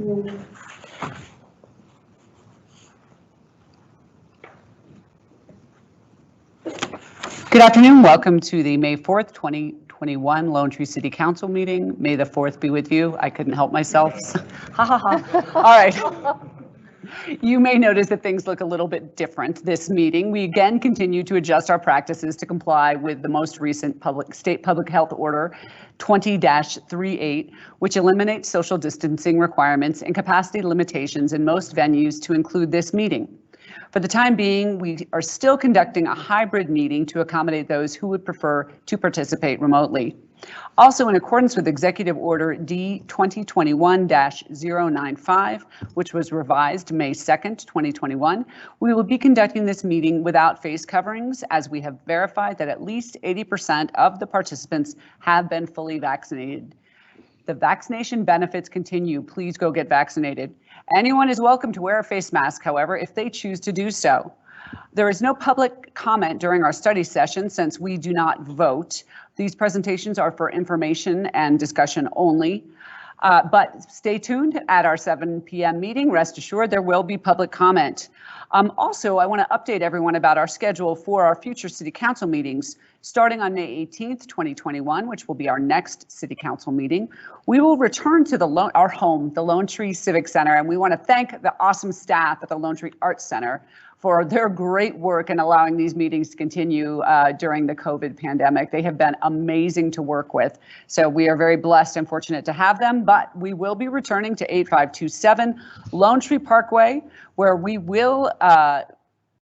Good afternoon. Welcome to the May 4th, 2021 Lone Tree City Council meeting. May the 4th be with you. I couldn't help myself. Ha ha ha. All right. You may notice that things look a little bit different this meeting. We again continue to adjust our practices to comply with the most recent state public health order 20-38, which eliminates social distancing requirements and capacity limitations in most venues to include this meeting. For the time being, we are still conducting a hybrid meeting to accommodate those who would prefer to participate remotely. Also, in accordance with Executive Order D 2021-095, which was revised May 2nd, 2021, we will be conducting this meeting without face coverings, as we have verified that at least 80% of the participants have been fully vaccinated. The vaccination benefits continue. Please go get vaccinated. Anyone is welcome to wear a face mask, however, if they choose to do so. There is no public comment during our study session since we do not vote. These presentations are for information and discussion only. But stay tuned at our 7 p.m. meeting. Rest assured there will be public comment. Also, I want to update everyone about our schedule for our future City Council meetings. Starting on May 18th, 2021, which will be our next City Council meeting, we will return to our home, the Lone Tree Civic Center, and we want to thank the awesome staff at the Lone Tree Arts Center for their great work in allowing these meetings to continue during the COVID pandemic. They have been amazing to work with. So we are very blessed and fortunate to have them, but we will be returning to 8527 Lone Tree Parkway, where we will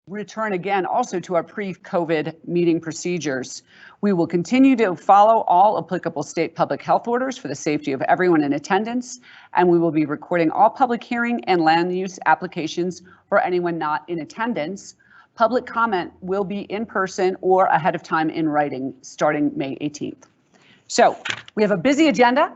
return again also to our pre-COVID meeting procedures. We will continue to follow all applicable state public health orders for the safety of everyone in attendance, and we will be recording all public hearing and land use applications for anyone not in attendance. Public comment will be in person or ahead of time in writing starting May 18th. So we have a busy agenda.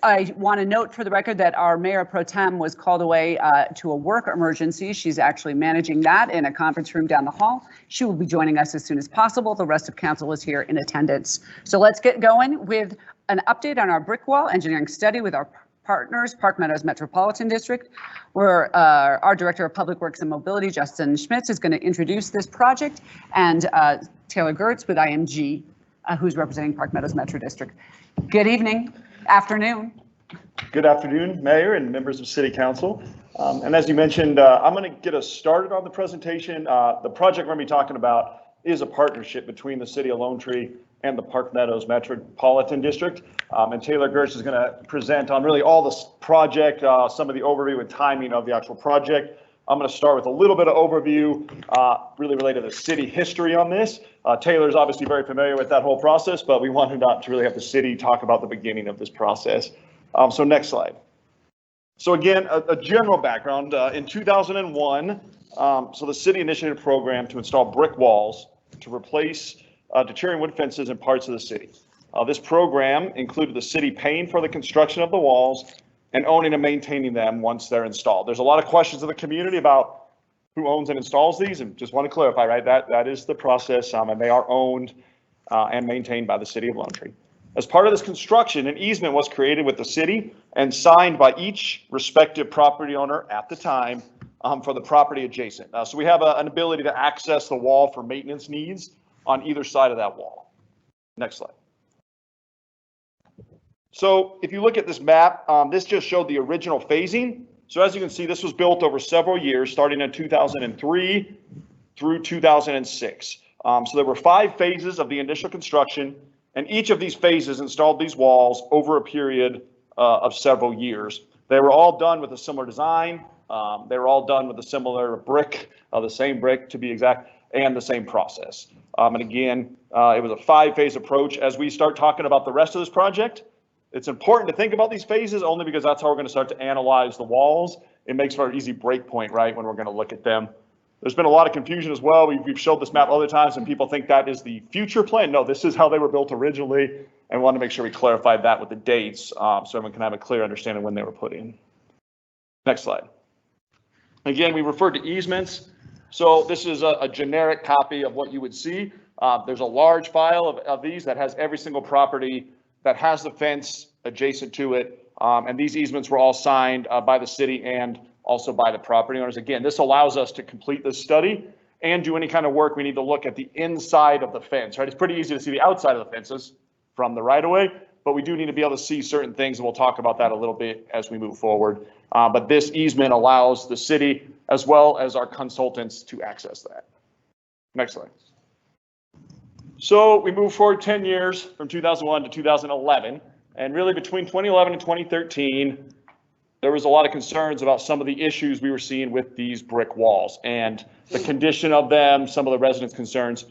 I want to note for the record that our Mayor Pro Tem was called away to a work emergency. She's actually managing that in a conference room down the hall. She will be joining us as soon as possible. The rest of council is here in attendance. So let's get going with an update on our brick wall engineering study with our partners, Park Meadows Metropolitan District, where our Director of Public Works and Mobility, Justin Schmitz, is going to introduce this project, and Taylor Goertz with IMEG, who's representing Park Meadows Metro District. Good evening. Afternoon. Good afternoon, Mayor and members of City Council. And as you mentioned, I'm going to get us started on the presentation. The project we're going to be talking about is a partnership between the City of Lone Tree and the Park Meadows Metropolitan District. And Taylor Goertz is going to present on really all this project, some of the overview and timing of the actual project. I'm going to start with a little bit of overview, really related to city history on this. Taylor's obviously very familiar with that whole process, but we wanted not to really have the city talk about the beginning of this process. So next slide. So again, a general background. In 2001, so the city initiated a program to install brick walls to replace deteriorating wood fences in parts of the city. This program included the city paying for the construction of the walls and owning and maintaining them once they're installed. There's a lot of questions in the community about who owns and installs these, and just want to clarify, right, that is the process, and they are owned and maintained by the City of Lone Tree. As part of this construction, an easement was created with the city and signed by each respective property owner at the time for the property adjacent. So we have an ability to access the wall for maintenance needs on either side of that wall. Next slide. So if you look at this map, this just showed the original phasing. So as you can see, this was built over several years, starting in 2003 through 2006. So there were 5 phases of the initial construction, and each of these phases installed these walls over a period of several years. They were all done with a similar design. They were all done with a similar brick, the same brick to be exact, and the same process. And again, it was a 5-phase approach. As we start talking about the rest of this project, it's important to think about these phases only because that's how we're going to start to analyze the walls. It makes for an easy break point, right, when we're going to look at them. There's been a lot of confusion as well. We've showed this map other times and people think that is the future plan. No, this is how they were built originally, and we want to make sure we clarified that with the dates so everyone can have a clear understanding when they were put in. Next slide. Again, we referred to easements. So this is a generic copy of what you would see. There's a large file of these that has every single property that has the fence adjacent to it. And these easements were all signed by the city and also by the property owners. Again, this allows us to complete this study and do any kind of work. We need to look at the inside of the fence, right? It's pretty easy to see the outside of the fences from the right of way, but we do need to be able to see certain things, and we'll talk about that a little bit as we move forward. But this easement allows the city as well as our consultants to access that. Next slide. So we move forward 10 years from 2001 to 2011, and really between 2011 and 2013, there was a lot of concerns about some of the issues we were seeing with these brick walls and the condition of them, some of the residents' concerns.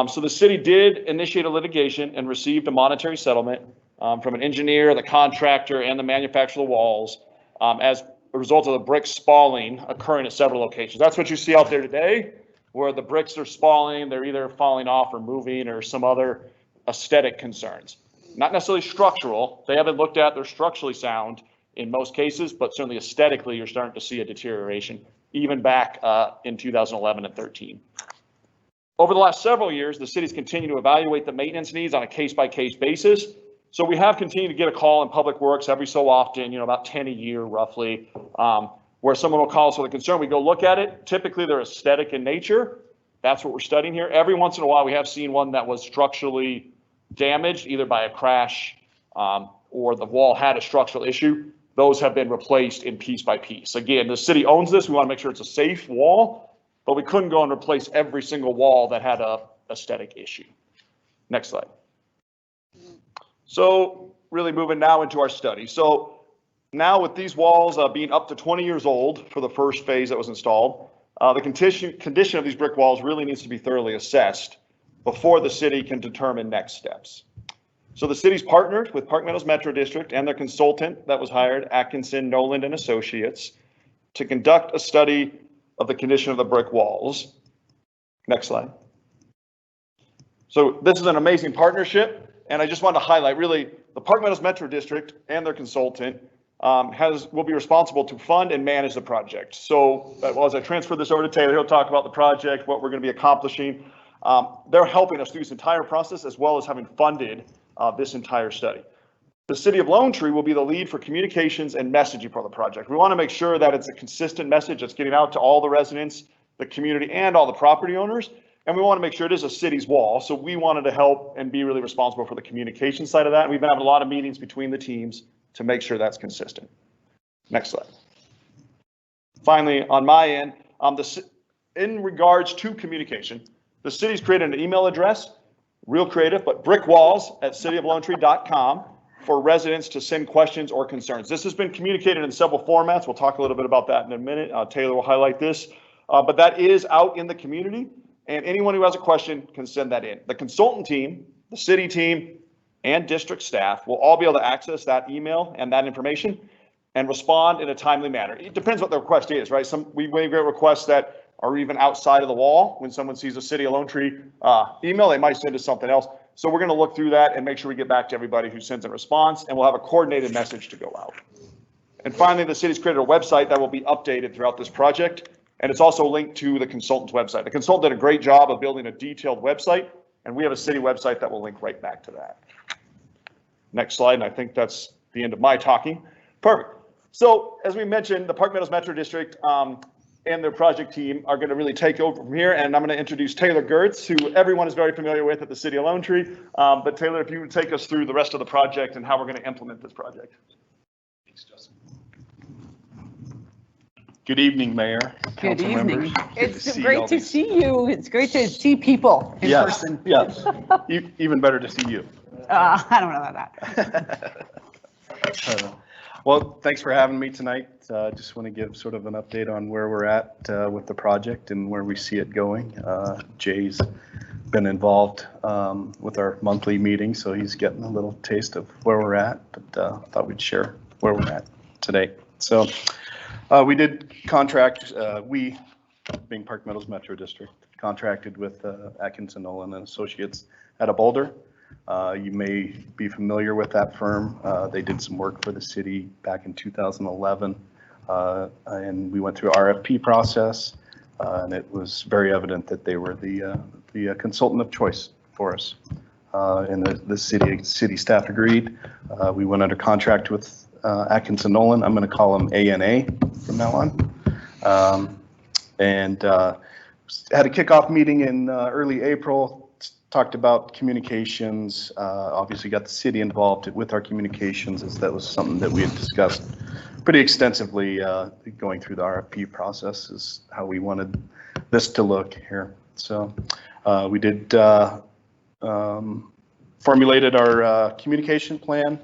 So the city did initiate a litigation and received a monetary settlement from an engineer, the contractor, and the manufacturer of the walls as a result of the brick spalling occurring at several locations. That's what you see out there today, where the bricks are spalling, they're either falling off or moving or some other aesthetic concerns. Not necessarily structural. They haven't looked at, they're structurally sound in most cases, but certainly aesthetically, you're starting to see a deterioration, even back in 2011 and 13. Over the last several years, the city's continued to evaluate the maintenance needs on a case-by-case basis. So we have continued to get a call in Public Works every so often, about 10 a year roughly, where someone will call us with a concern. We go look at it. Typically, they're aesthetic in nature. That's what we're studying here. Every once in a while, we have seen one that was structurally damaged, either by a crash or the wall had a structural issue. Those have been replaced in piece by piece. Again, the city owns this. We want to make sure it's a safe wall, but we couldn't go and replace every single wall that had a aesthetic issue. Next slide. So really moving now into our study. So now with these walls being up to 20 years old for the first phase that was installed, the condition of these brick walls really needs to be thoroughly assessed before the city can determine next steps. So the city's partnered with Park Meadows Metro District and their consultant that was hired, Atkinson, Noland and Associates, to conduct a study of the condition of the brick walls. Next slide. So this is an amazing partnership, and I just want to highlight really the Park Meadows Metro District and their consultant will be responsible to fund and manage the project. So as I transfer this over to Taylor, he'll talk about the project, what we're going to be accomplishing. They're helping us through this entire process as well as having funded this entire study. The City of Lone Tree will be the lead for communications and messaging for the project. We want to make sure that it's a consistent message that's getting out to all the residents, the community, and all the property owners. And we want to make sure it is a city's wall. So we wanted to help and be really responsible for the communication side of that. And we've been having a lot of meetings between the teams to make sure that's consistent. Next slide. Finally, on my end, in regards to communication, the city's created an email address, real creative, but brickwalls@cityoflonetree.com for residents to send questions or concerns. This has been communicated in several formats. We'll talk a little bit about that in a minute. Taylor will highlight this, but that is out in the community, and anyone who has a question can send that in. The consultant team, the city team, and district staff will all be able to access that email and that information and respond in a timely manner. It depends what the request is, right? We may get requests that are even outside of the wall. When someone sees a City of Lone Tree email, they might send us something else. So we're going to look through that and make sure we get back to everybody who sends a response, and we'll have a coordinated message to go out. And finally, the city's created a website that will be updated throughout this project, and it's also linked to the consultant's website. The consultant did a great job of building a detailed website, and we have a city website that will link right back to that. Next slide, and I think that's the end of my talking. Perfect. So as we mentioned, the Park Meadows Metro District and their project team are going to really take over from here. And I'm going to introduce Taylor Goertz, who everyone is very familiar with at the City of Lone Tree. But Taylor, if you would take us through the rest of the project and how we're going to implement this project. Thanks, Justin. Good evening, Mayor. Good evening. It's great to see you. It's great to see people in person. Yes, even better to see you. I don't know about that. Well, thanks for having me tonight. Just want to give sort of an update on where we're at with the project and where we see it going. Jay's been involved with our monthly meeting, so he's getting a little taste of where we're at, but thought we'd share where we're at today. So we did contract, we, being Park Meadows Metro District, contracted with Atkinson, Noland and Associates out of Boulder. You may be familiar with that firm. They did some work for the city back in 2011, and we went through RFP process, and it was very evident that they were the consultant of choice for us. and the city staff agreed. We went under contract with Atkinson Nolan. I'm going to call them A&A from now on. And had a kickoff meeting in early April, talked about communications, obviously got the city involved with our communications, as that was something that we had discussed pretty extensively going through the RFP process, is how we wanted this to look here. So we did formulated our communication plan.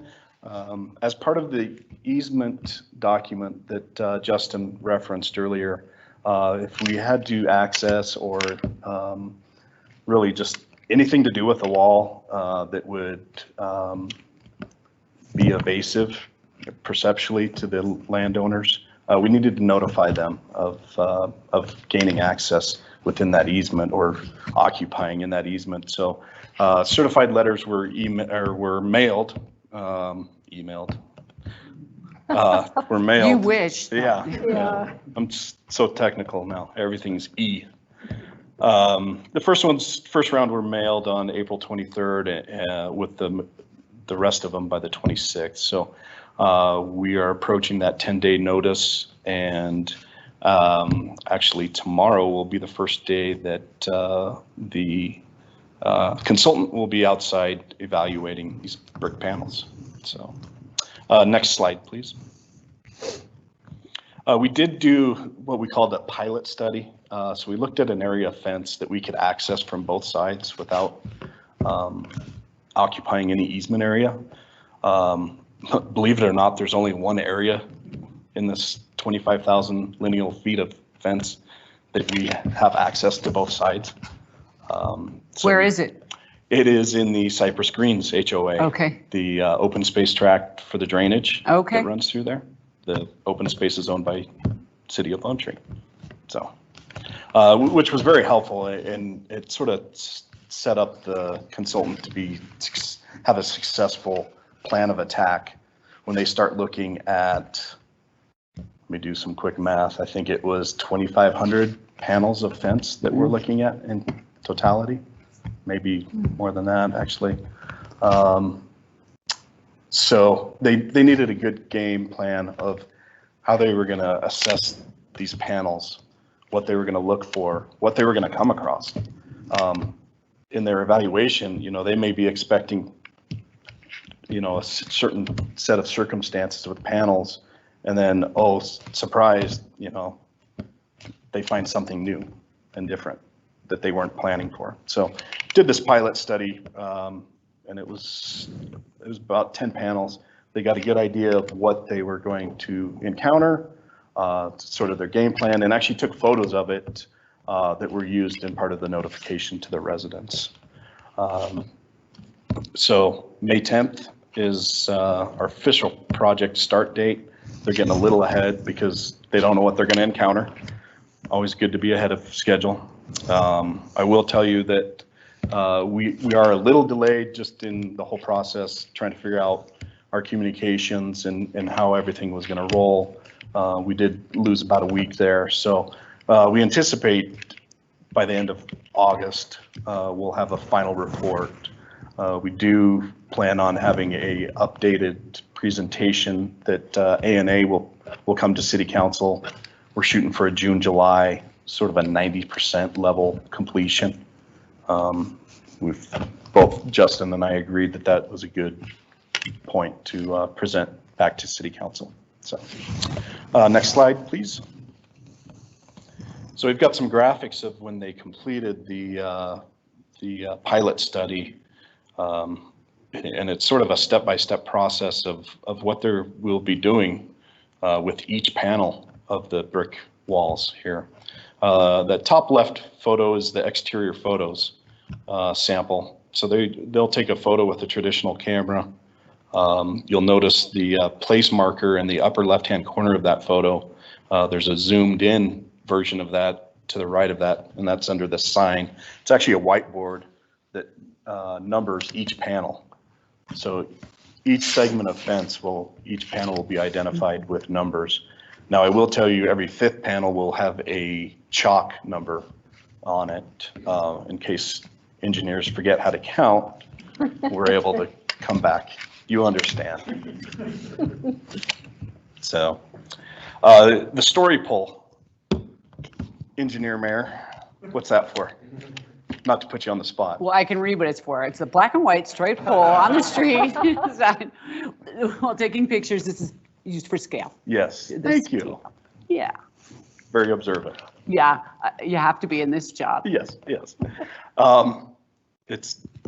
As part of the easement document that Justin referenced earlier, if we had to access or really just anything to do with the wall that would be evasive perceptually to the landowners, we needed to notify them of gaining access within that easement or occupying in that easement. So certified letters were mailed. Were mailed. You wish. Yeah. I'm so technical now. Everything's E. The first round were mailed on April 23rd, with the rest of them by the 26th. So we are approaching that 10-day notice, and actually tomorrow will be the first day that the consultant will be outside evaluating these brick panels. So next slide, please. We did do what we called a pilot study. So we looked at an area of fence that we could access from both sides without occupying any easement area. Believe it or not, there's only one area in this 25,000 lineal feet of fence that we have access to both sides. Where is it? It is in the Cypress Greens HOA. Okay. The open space tract for the drainage Okay. that runs through there. The open space is owned by City of Lone Tree. So, which was very helpful, and it sort of set up the consultant to have a successful plan of attack when they start looking at, let me do some quick math. I think it was 2,500 panels of fence that we're looking at in totality, maybe more than that actually. So they needed a good game plan of how they were going to assess these panels, what they were going to look for, what they were going to come across. In their evaluation, they may be expecting, a certain set of circumstances with panels, and then, oh, surprise, they find something new and different that they weren't planning for. So did this pilot study, and it was about 10 panels. They got a good idea of what they were going to encounter, sort of their game plan, and actually took photos of it that were used in part of the notification to the residents. So May 10th is our official project start date. They're getting a little ahead because they don't know what they're going to encounter. Always good to be ahead of schedule. I will tell you that we are a little delayed just in the whole process, trying to figure out our communications and how everything was going to roll. We did lose about a week there. So we anticipate by the end of August, we'll have a final report. We do plan on having a updated presentation that A&A will come to City Council. We're shooting for a June, July, sort of a 90% level completion. We've both Justin and I agreed that that was a good point to present back to City Council. So next slide, please. So we've got some graphics of when they completed the pilot study, and it's sort of a step-by-step process of what they will be doing with each panel of the brick walls here. The top left photo is the exterior photos sample. So they'll take a photo with a traditional camera. You'll notice the place marker in the upper left-hand corner of that photo. There's a zoomed in version of that to the right of that, and that's under the sign. It's actually a whiteboard that numbers each panel. So each segment of fence each panel will be identified with numbers. Now I will tell you every fifth panel will have a chalk number on it in case engineers forget how to count. we're able to come back. You understand. So, the story pole, engineer mayor, what's that for? Not to put you on the spot. Well, I can read what it's for. It's a black and white straight pole on the street. While taking pictures, this is used for scale. Yes, thank you. Yeah. Very observant. Yeah, you have to be in this job. Yes, yes.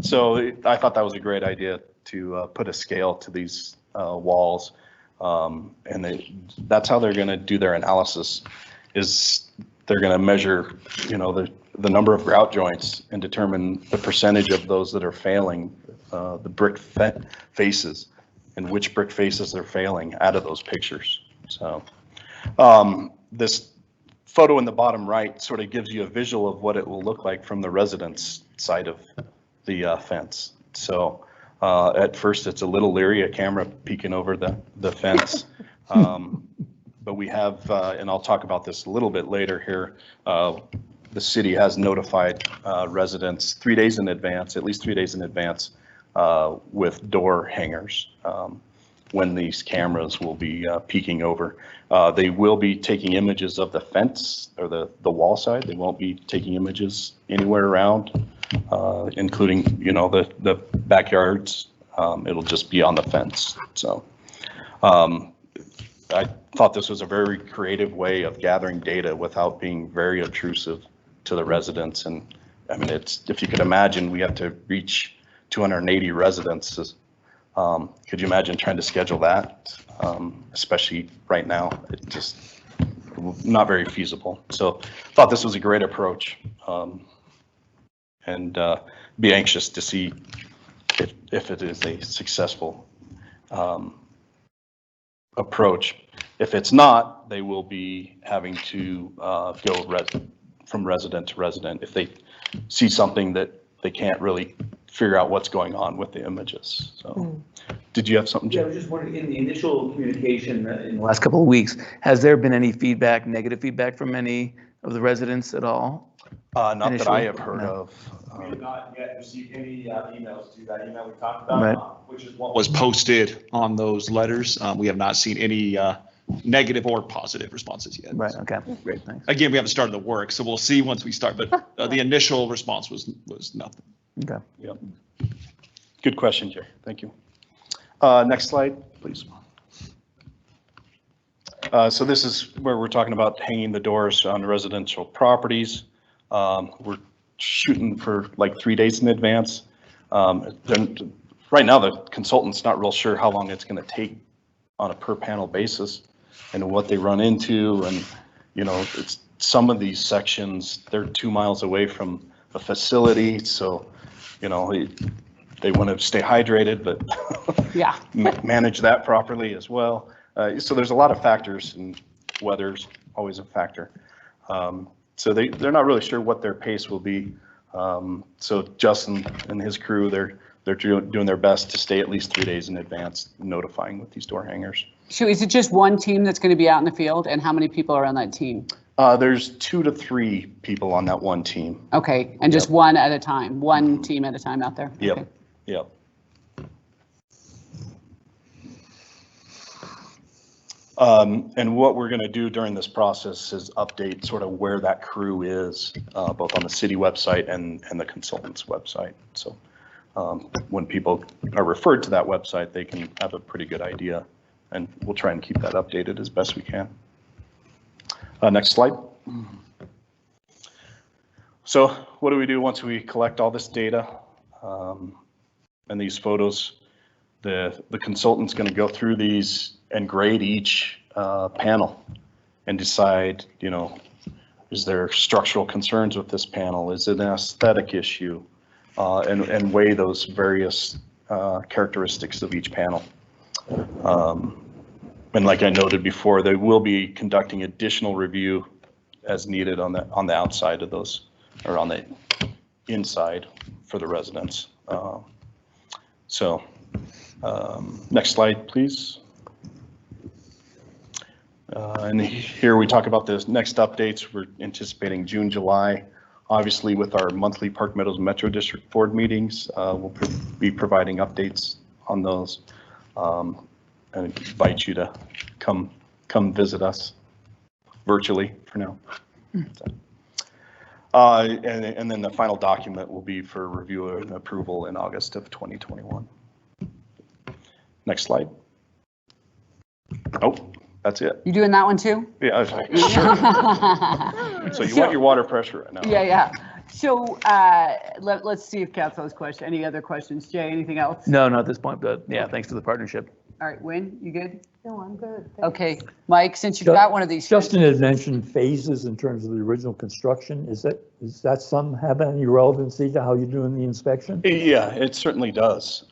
So I thought that was a great idea to put a scale to these walls. And that's how they're going to do their analysis, is they're going to measure, the number of grout joints and determine the percentage of those that are failing, the brick faces, and which brick faces are failing out of those pictures. So this photo in the bottom right sort of gives you a visual of what it will look like from the residence side of the fence. So at first it's a little leery, a camera peeking over the fence. But we have, and I'll talk about this a little bit later here, the city has notified residents 3 days in advance, at least 3 days in advance, with door hangers when these cameras will be peeking over. They will be taking images of the fence or the wall side. They won't be taking images anywhere around, including, the backyards. It'll just be on the fence. So I thought this was a very creative way of gathering data without being very obtrusive to the residents. And I mean, if you could imagine, we have to reach 280 residences. Could you imagine trying to schedule that, especially right now? It just not very feasible. So thought this was a great approach, and be anxious to see if it is a successful approach. If it's not, they will be having to go from resident to resident if they see something that they can't really figure out what's going on with the images. So, did you have something, Jim? Yeah, I was just wondering, in the initial communication in the last couple of weeks, has there been any feedback, negative feedback from any of the residents at all? Not that I have heard of. We have not yet received any emails to that email we talked about, Right. Which is what was posted on those letters. We have not seen any negative or positive responses yet. Right, okay, great, thanks. Again, we haven't started the work, so we'll see once we start, but the initial response was nothing. Okay. Yep. Good question, Jerry. Thank you. Next slide, please. So this is where we're talking about hanging the doors on residential properties. We're shooting for like 3 days in advance. Then right now, the consultant's not real sure how long it's going to take on a per panel basis and what they run into. And, it's some of these sections, they're 2 miles away from a facility. So, they want to stay hydrated, but Yeah. manage that properly as well. So there's a lot of factors, and weather's always a factor. So they're not really sure what their pace will be. So Justin and his crew, they're doing their best to stay at least 3 days in advance, notifying with these door hangers. So is it just one team that's going to be out in the field, and how many people are on that team? There's 2 to 3 people on that one team. Okay, and just one at a time, one team at a time out there? Yep. Okay. Yep. And what we're going to do during this process is update sort of where that crew is, both on the city website and the consultant's website. So when people are referred to that website, they can have a pretty good idea, and we'll try and keep that updated as best we can. Next slide. So what do we do once we collect all this data and these photos? The consultant's going to go through these and grade each panel and decide, is there structural concerns with this panel? Is it an aesthetic issue? And weigh those various characteristics of each panel. And like I noted before, they will be conducting additional review as needed on the outside of those, or on the inside for the residents. Next slide, please. And here we talk about the next updates. We're anticipating June, July Obviously, with our monthly Park Meadows Metro District Board meetings, we'll be providing updates on those, and invite you to come visit us virtually for now. And then the final document will be for review and approval in August of 2021. Next slide. Oh, that's it. You doing that one too? Yeah, sure. So you want your water pressure right now? Yeah. So let's see if council has questions. Any other questions? Jay, anything else? No, not at this point, but yeah, thanks for the partnership. All right, Wynn, you good? No, I'm good. Thanks. Okay, Mike, since you've got one of these. Justin had mentioned phases in terms of the original construction. Is that some have any relevancy to how you're doing the inspection? Yeah, it certainly does.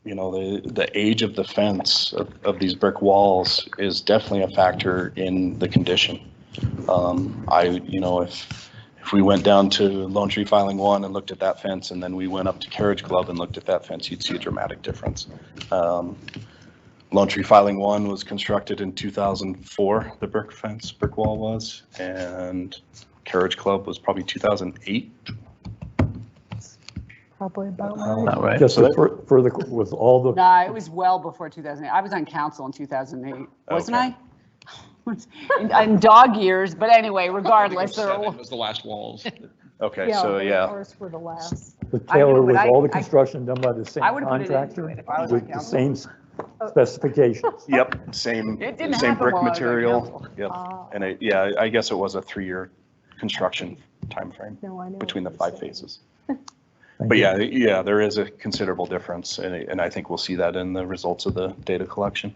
You know, the age of the fence of these brick walls is definitely a factor in the condition. You know, if we went down to Lone Tree Filing 1 and looked at that fence, and then we went up to Carriage Club and looked at that fence, you'd see a dramatic difference. Lone Tree Filing 1 was constructed in 2004, the brick wall was, and Carriage Club was probably 2008. Probably about right. All right. Just for the, with all the, Nah, it was well before 2008. I was on council in 2008, wasn't Okay. I? In dog years, but anyway, regardless. they're all- Seven was the last walls. Okay, so yeah. Ours were the last. but I know, Taylor, but was all the I- construction done by the same I would've put it into contractor it if I was on with the council. same specifications? Yep, same It didn't brick happen while I was on material. council. Yep, Ah. and yeah, I guess it was a 3-year construction timeframe No, I know. between the what you're 5 saying. phases. Thank But you. yeah, there is a considerable difference, and I think we'll see that in the results of the data collection.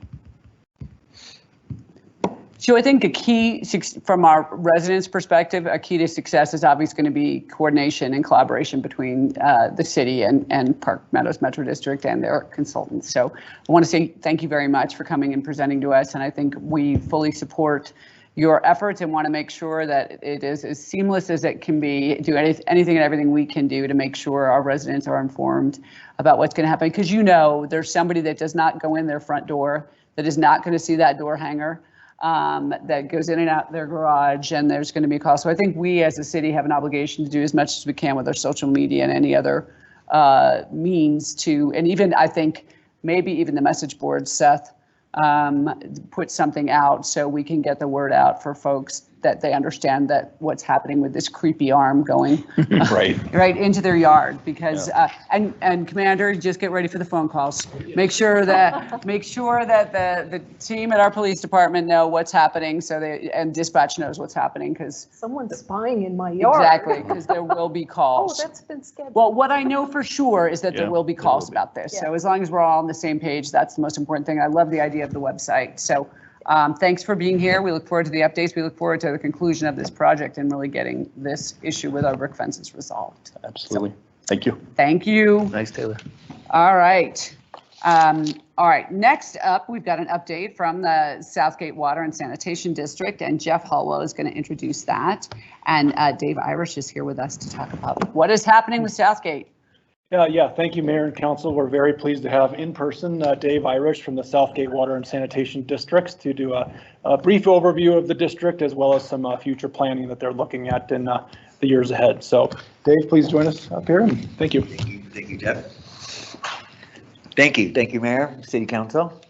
So I think a key, from our residents' perspective, a key to success is obviously going to be coordination and collaboration between the city and Park Meadows Metro District and their consultants. So I want to say thank you very much for coming and presenting to us. And I think we fully support your efforts and want to make sure that it is as seamless as it can be, do anything and everything we can do to make sure our residents are informed about what's going to happen. Because there's somebody that does not go in their front door, that is not going to see that door hanger, that goes in and out their garage, and there's going to be a cost. So I think we as a city have an obligation to do as much as we can with our social media and any other means to, and even I think maybe even the message board, Seth, put something out so we can get the word out for folks that they understand that what's happening with this creepy arm going right into their yard, because and Commander, just get ready for the phone calls. Make sure that the team at our police department know what's happening, and dispatch knows what's happening, because Someone's spying in my yard. exactly, because there will be Oh, calls. that's been scheduled. Well, what I know for sure is that there Yeah, will be there calls will be. about this. Yeah. So as long as we're all on the same page, that's the most important thing. I love the idea of the website. So thanks for being here. We look forward to the updates. We look forward to the conclusion of this project and really getting this issue with our brick fences resolved. Absolutely. Thank you. Thank you. Thanks, Taylor. All right. Next up, we've got an update from the Southgate Water and Sanitation District, and Jeff Hallwell is going to introduce that. And Dave Irish is here with us to talk about what is happening with Southgate. Yeah, thank you, Mayor and Council. We're very pleased to have in person Dave Irish from the Southgate Water and Sanitation Districts to do a brief overview of the district, as well as some future planning that they're looking at in the years ahead. So Dave, please join us up here, and thank you. Thank you, Jeff. Thank you, Mayor, City Council.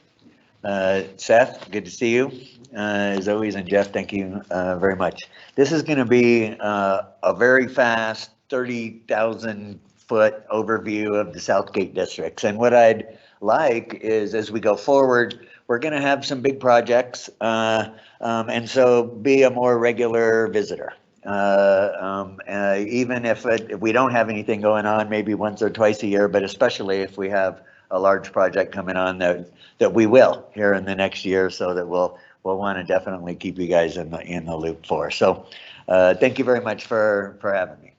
Seth, good to see you, as always, and Jeff, thank you very much. This is going to be a very fast 30,000 foot overview of the Southgate districts. And what I'd like is, as we go forward, we're going to have some big projects, and so be a more regular visitor. Even if we don't have anything going on, maybe once or twice a year, but especially if we have a large project coming on that we will here in the next year, so that we'll want to definitely keep you guys in the loop for. So thank you very much for having me.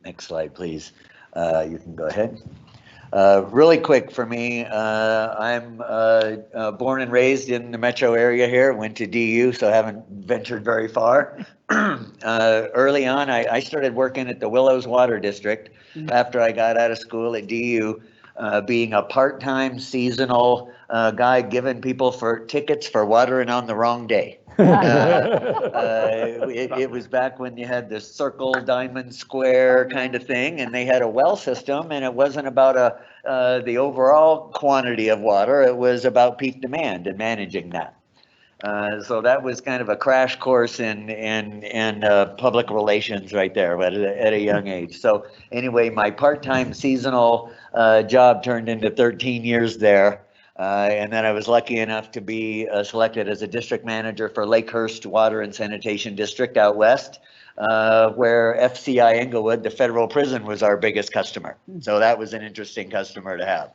Next slide, please. You can go ahead. Really quick for me, I'm born and raised in the metro area here, went to DU, so haven't ventured very far. Early on, I started working at the Willows Water District after I got out of school at DU, being a part-time seasonal guy giving people for tickets for watering on the wrong day. It was back when you had this circle, diamond, square kind of thing, and they had a well system, and it wasn't about the overall quantity of water, it was about peak demand and managing that. So that was kind of a crash course in public relations right there, but at a young age. So anyway, my part-time seasonal job turned into 13 years there. And then I was lucky enough to be selected as a district manager for Lakehurst Water and Sanitation District out west, where FCI Englewood, the federal prison, was our biggest customer. So that was an interesting customer to have.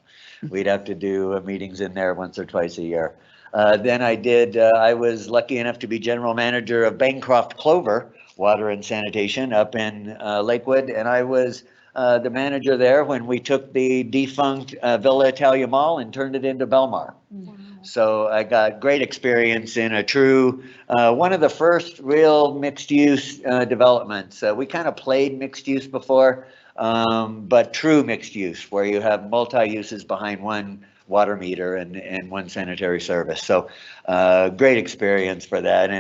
We'd have to do meetings in there once or twice a year. Then I was lucky enough to be general manager of Bancroft Clover Water and Sanitation up in Lakewood, and I was the manager there when we took the defunct Villa Italia Mall and turned it into Belmar. So I got great experience in a true, one of the first real mixed use developments. We kind of played mixed use before, but true mixed use where you have multi-uses behind one water meter and one sanitary service. So great experience for that.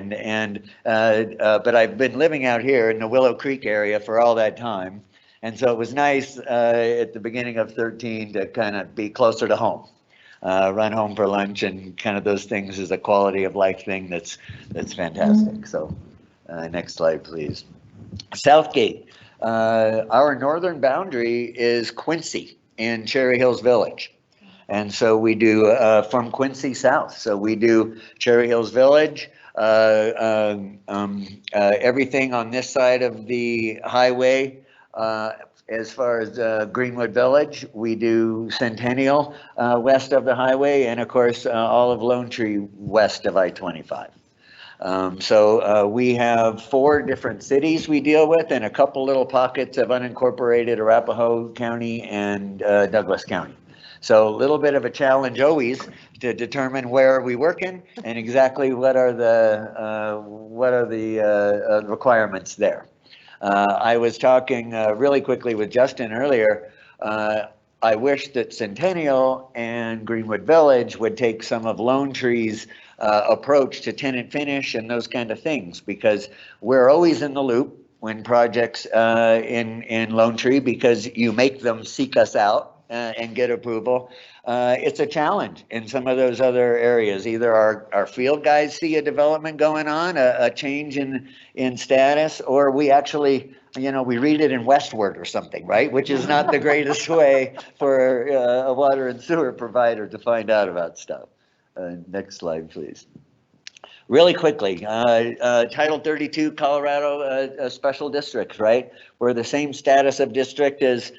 But I've been living out here in the Willow Creek area for all that time. And so it was nice at the beginning of 13 to kind of be closer to home, run home for lunch, and kind of those things is a quality of life thing that's fantastic. So next slide, please. Southgate, our northern boundary is Quincy in Cherry Hills Village. And so we do from Quincy south. So we do Cherry Hills Village, everything on this side of the highway. As far as Greenwood Village, we do Centennial west of the highway, and of course all of Lone Tree west of I-25. So we have 4 different cities we deal with, and a couple little pockets of unincorporated Arapahoe County and Douglas County. So a little bit of a challenge always to determine where are we working and exactly what are the requirements there. I was talking really quickly with Justin earlier. I wish that Centennial and Greenwood Village would take some of Lone Tree's approach to tenant finish and those kind of things, because we're always in the loop when projects in Lone Tree, because you make them seek us out and get approval. It's a challenge in some of those other areas. Either our field guys see a development going on, a change in status, or we actually, we read it in Westward or something, right? Which is not the greatest way for a water and sewer provider to find out about stuff. Next slide, please. Really quickly, Title 32 Colorado special districts, right? We're the same status of district as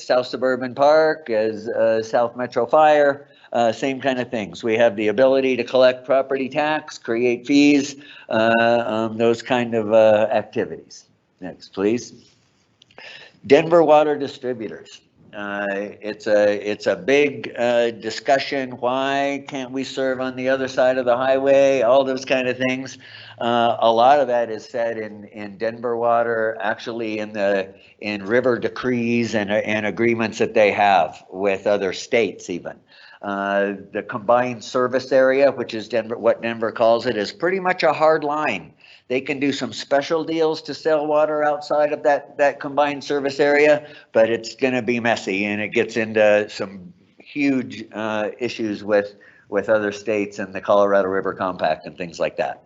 South Suburban Park, as South Metro Fire, same kind of things. We have the ability to collect property tax, create fees, those kind of activities. Next, please. Denver Water Distributors. It's a big discussion. Why can't we serve on the other side of the highway? All those kind of things. A lot of that is said in Denver Water, actually in river decrees and agreements that they have with other states even. The combined service area, which is what Denver calls it, is pretty much a hard line. They can do some special deals to sell water outside of that combined service area, but it's going to be messy, and it gets into some huge issues with other states and the Colorado River Compact and things like that.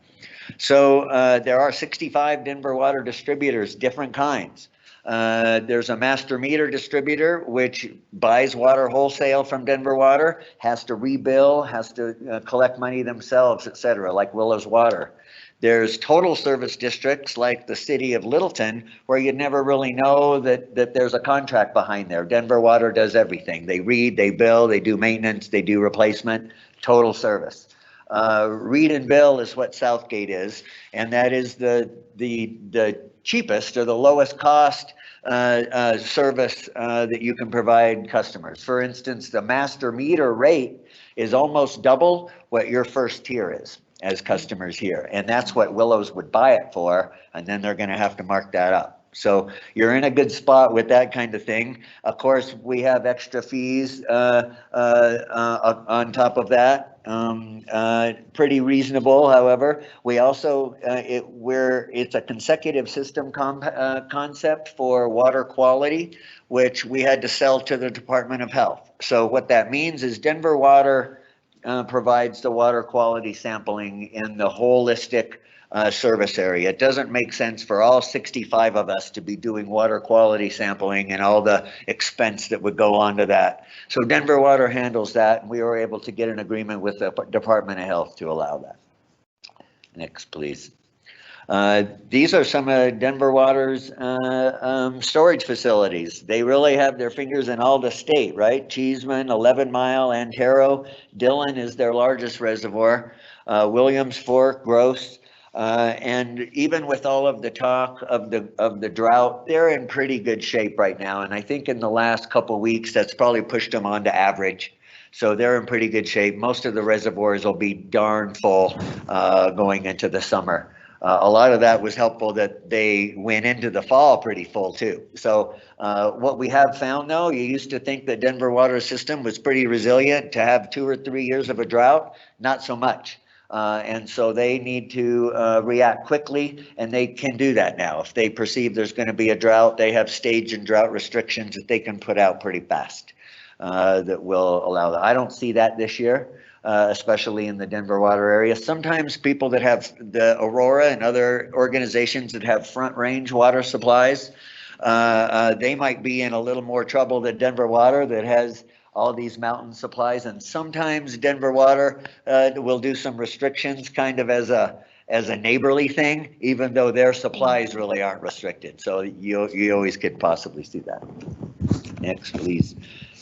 So there are 65 Denver Water Distributors, different kinds. There's a master meter distributor, which buys water wholesale from Denver Water, has to rebill, has to collect money themselves, et cetera, like Willow's Water. There's total service districts like the city of Littleton, where you'd never really know that there's a contract behind there. Denver Water does everything. They read, they bill, they do maintenance, they do replacement, total service. Read and bill is what Southgate is, and that is the cheapest or the lowest cost service that you can provide customers. For instance, the master meter rate is almost double what your first tier is as customers here. And that's what Willows would buy it for, and then they're going to have to mark that up. So you're in a good spot with that kind of thing. Of course, we have extra fees on top of that. pretty reasonable, however. We also, it's a consecutive system concept for water quality, which we had to sell to the Department of Health. So what that means is Denver Water provides the water quality sampling in the holistic service area. It doesn't make sense for all 65 of us to be doing water quality sampling and all the expense that would go on to that. So Denver Water handles that, and we were able to get an agreement with the Department of Health to allow that. Next, please. These are some of Denver Water's storage facilities. They really have their fingers in all the state, right? Cheeseman, 11 Mile, Antero, Dillon is their largest reservoir, Williams Fork, Gross. And even with all of the talk of the drought, they're in pretty good shape right now. And I think in the last couple of weeks, that's probably pushed them on to average. So they're in pretty good shape. Most of the reservoirs will be darn full going into the summer. A lot of that was helpful that they went into the fall pretty full too. So what we have found though, you used to think that Denver water system was pretty resilient to have 2 or 3 years of a drought, not so much. And so they need to react quickly, and they can do that now. If they perceive there's going to be a drought, they have stage and drought restrictions that they can put out pretty fast that will allow that. I don't see that this year, especially in the Denver water area. Sometimes people that have the Aurora and other organizations that have front range water supplies, they might be in a little more trouble than Denver water that has all these mountain supplies. And sometimes Denver water will do some restrictions kind of as a neighborly thing, even though their supplies really aren't restricted. So you always could possibly see that. Next, please.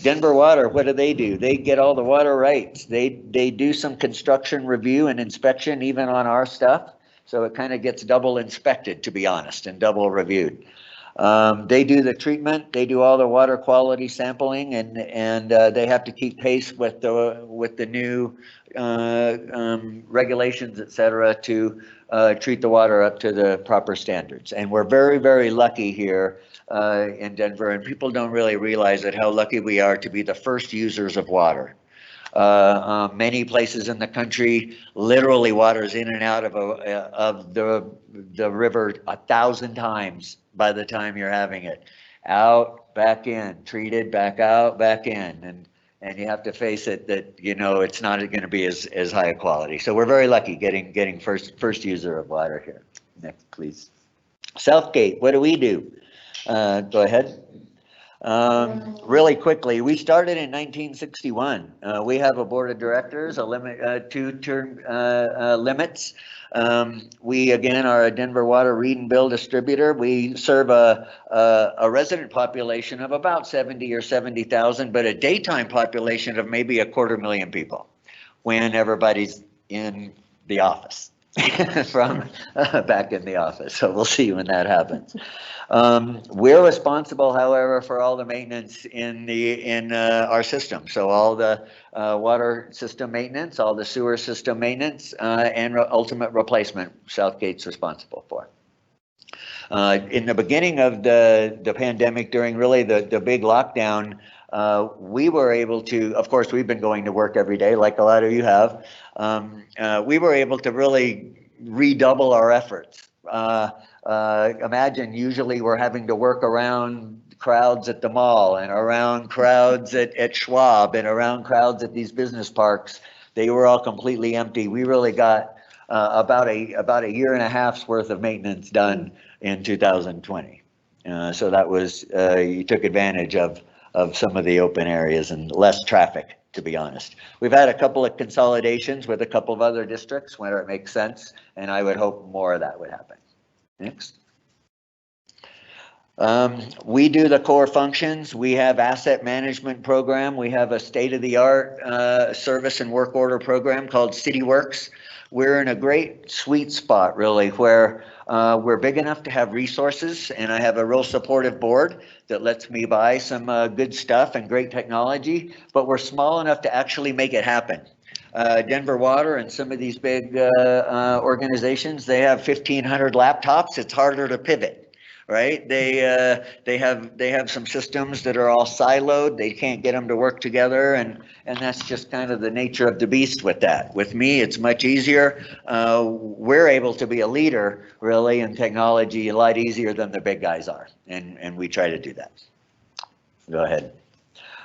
Denver Water, what do? They get all the water rights. They do some construction review and inspection even on our stuff. So it kind of gets double inspected, to be honest, and double reviewed. They do the treatment, they do all the water quality sampling, and they have to keep pace with the new regulations, et cetera, to treat the water up to the proper standards. And we're very, very lucky here in Denver, and people don't really realize it, how lucky we are to be the first users of water. Many places in the country, literally water's in and out of the river 1,000 times by the time you're having it. Out, back in, treated, back out, back in. And you have to face it that, you know, it's not going to be as high a quality. So we're very lucky getting first user of water here. Next, please. Southgate, what do we do? Go ahead. Really quickly, we started in 1961. We have a board of directors, a limit, 2-term limits. We again are a Denver Water read and bill distributor. We serve a resident population of about 70 or 70,000, but a daytime population of maybe 250,000 people when everybody's in the office. From back in the office. So we'll see when that happens. We're responsible, however, for all the maintenance in our system. So all the water system maintenance, all the sewer system maintenance, and ultimate replacement, Southgate's responsible for. In the beginning of the pandemic, during really the big lockdown, we were able to, of course, we've been going to work every day like a lot of you have. We were able to really redouble our efforts. Imagine usually we're having to work around crowds at the mall and around crowds at Schwab and around crowds at these business parks. They were all completely empty. We really got about a year and a half's worth of maintenance done in 2020. So that was, you took advantage of some of the open areas and less traffic, to be honest. We've had a couple of consolidations with a couple of other districts where it makes sense, and I would hope more of that would happen. Next. We do the core functions. We have asset management program. We have a state-of-the-art service and work order program called CityWorks. We're in a great sweet spot, really, where we're big enough to have resources, and I have a real supportive board that lets me buy some good stuff and great technology, but we're small enough to actually make it happen. Denver Water and some of these big organizations, they have 1,500 laptops. It's harder to pivot. right? They have some systems that are all siloed. They can't get them to work together, and that's just kind of the nature of the beast with that. With me, it's much easier. We're able to be a leader really in technology a lot easier than the big guys are, and we try to do that. Go ahead.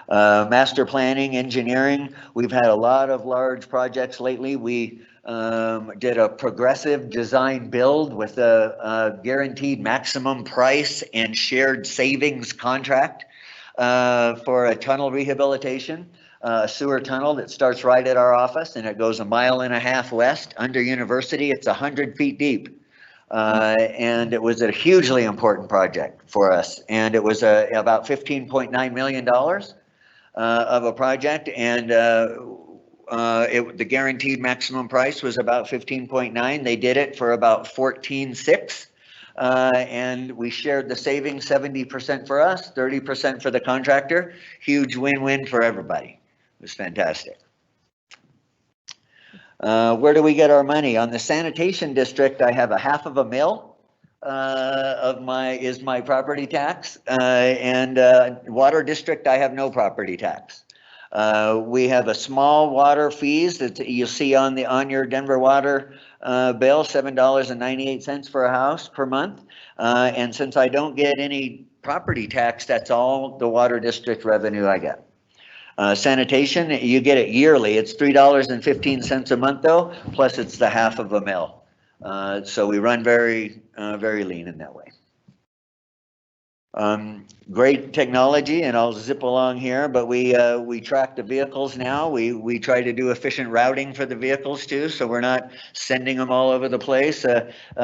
Master planning, engineering. We've had a lot of large projects lately. We did a progressive design build with a guaranteed maximum price and shared savings contract for a tunnel rehabilitation, a sewer tunnel that starts right at our office and it goes 1.5 miles west under University. It's 100 feet deep. And it was a hugely important project for us. And it was about $15.9 million of a project. And the guaranteed maximum price was about 15.9. They did it for about 14.6. And we shared the savings, 70% for us, 30% for the contractor. Huge win-win for everybody. It was fantastic. Where do we get our money? On the sanitation district, I have 1/2 mil is my property tax. And water district, I have no property tax. We have a small water fees that you'll see on your Denver water bill, $7.98 for a house per month. And since I don't get any property tax, that's all the water district revenue I get. Sanitation, you get it yearly. It's $3.15 a month though, plus it's the 1/2 mil. So we run very lean in that way. Great technology, and I'll zip along here, but we track the vehicles now. We try to do efficient routing for the vehicles too, so we're not sending them all over the place.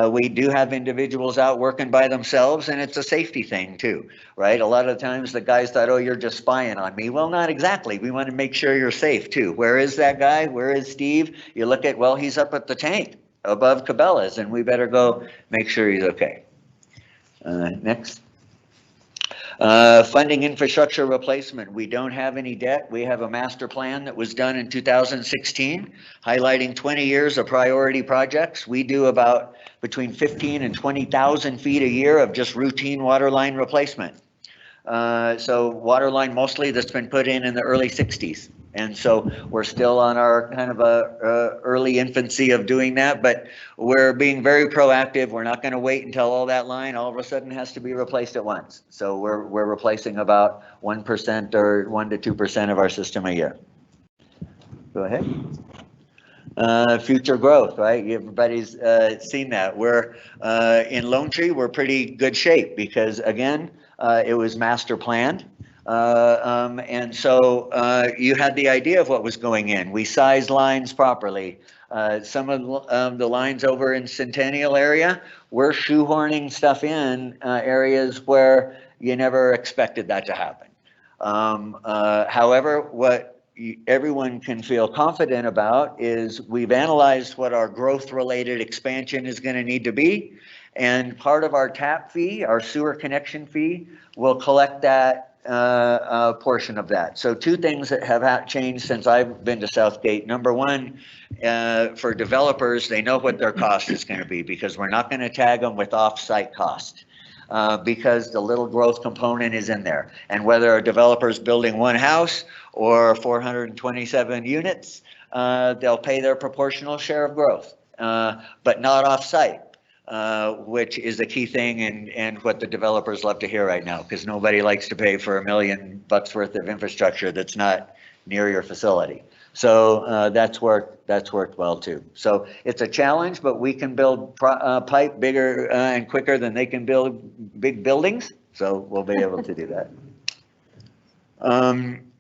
We do have individuals out working by themselves, and it's a safety thing too, right? A lot of times the guys thought, oh, you're just spying on me. Well, not exactly. We want to make sure you're safe too. Where is that guy? Where is Steve? You look at, well, he's up at the tank above Cabela's, and we better go make sure he's okay. Next. Funding infrastructure replacement. We don't have any debt. We have a master plan that was done in 2016, highlighting 20 years of priority projects. We do about between 15 and 20,000 feet a year of just routine water line replacement. So water line mostly that's been put in the early 60s. And so we're still on our kind of early infancy of doing that, but we're being very proactive. We're not going to wait until all that line all of a sudden has to be replaced at once. So we're replacing about 1% or 1 to 2% of our system a year. Go ahead. Future growth, right? Everybody's seen that. We're in Lone Tree, we're pretty good shape because again, it was master planned. And so you had the idea of what was going in. We sized lines properly. Some of the lines over in Centennial area, we're shoehorning stuff in areas where you never expected that to happen. However, what everyone can feel confident about is we've analyzed what our growth-related expansion is going to need to be. And part of our tap fee, our sewer connection fee, will collect that portion of that. So 2 things that have changed since I've been to Southgate. Number one, for developers, they know what their cost is going to be because we're not going to tag them with off-site cost because the little growth component is in there. And whether a developer is building 1 house or 427 units, they'll pay their proportional share of growth, but not off-site. Which is the key thing and what the developers love to hear right now, because nobody likes to pay for $1 million worth of infrastructure that's not near your facility. So that's worked well too. So it's a challenge, but we can build pipe bigger and quicker than they can build big buildings. So we'll be able to do that.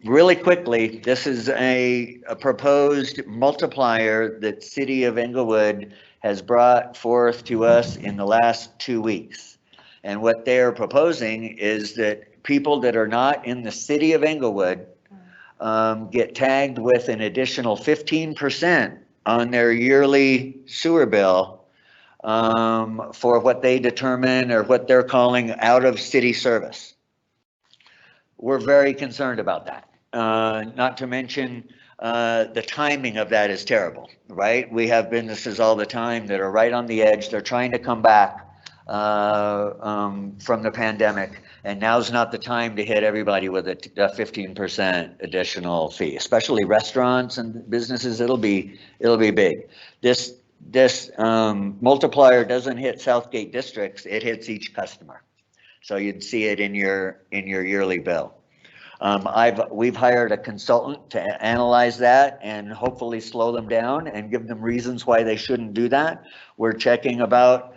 Really quickly, this is a proposed multiplier that City of Englewood has brought forth to us in the last 2 weeks. And what they're proposing is that people that are not in the City of Englewood get tagged with an additional 15% on their yearly sewer bill for what they determine or what they're calling out of city service. We're very concerned about that. Not to mention the timing of that is terrible, right? We have businesses all the time that are right on the edge. They're trying to come back from the pandemic. And now's not the time to hit everybody with a 15% additional fee, especially restaurants and businesses. It'll be big. This multiplier doesn't hit Southgate districts, it hits each customer. So you'd see it in your yearly bill. We've hired a consultant to analyze that and hopefully slow them down and give them reasons why they shouldn't do that. We're checking about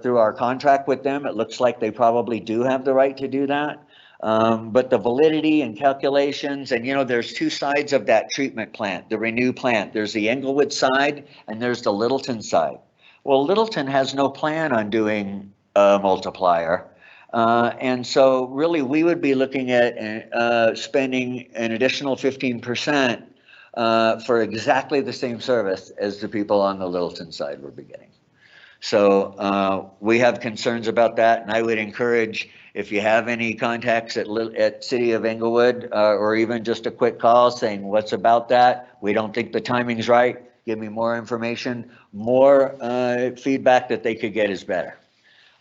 through our contract with them. It looks like they probably do have the right to do that. But the validity and calculations, and there's two sides of that treatment plant, the Renew plant. There's the Englewood side and there's the Littleton side. Well, Littleton has no plan on doing a multiplier. And so really we would be looking at spending an additional 15% for exactly the same service as the people on the Littleton side were beginning. So we have concerns about that, and I would encourage, if you have any contacts at City of Englewood, or even just a quick call saying what's about that, we don't think the timing's right, give me more information, more feedback that they could get is better.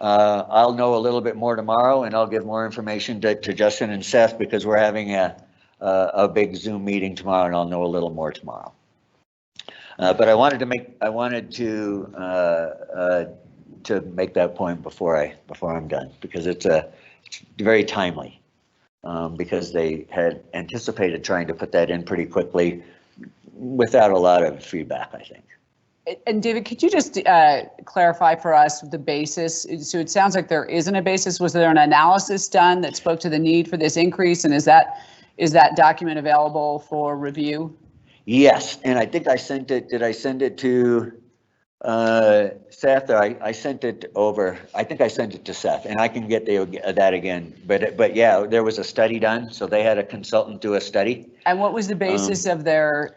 I'll know a little bit more tomorrow, and I'll give more information to Justin and Seth, because we're having a big Zoom meeting tomorrow, and I'll know a little more tomorrow. But I wanted to make that point before I'm done, because it's very timely, because they had anticipated trying to put that in pretty quickly without a lot of feedback, I think. And David, could you just clarify for us the basis? So it sounds like there isn't a basis. Was there an analysis done that spoke to the need for this increase? And is that document available for review? Yes, and I think I sent it. Did I send it to Seth? Or I sent it over. I think I sent it to Seth, and I can get that again. But yeah, there was a study done, so they had a consultant do a study. And what was the basis of their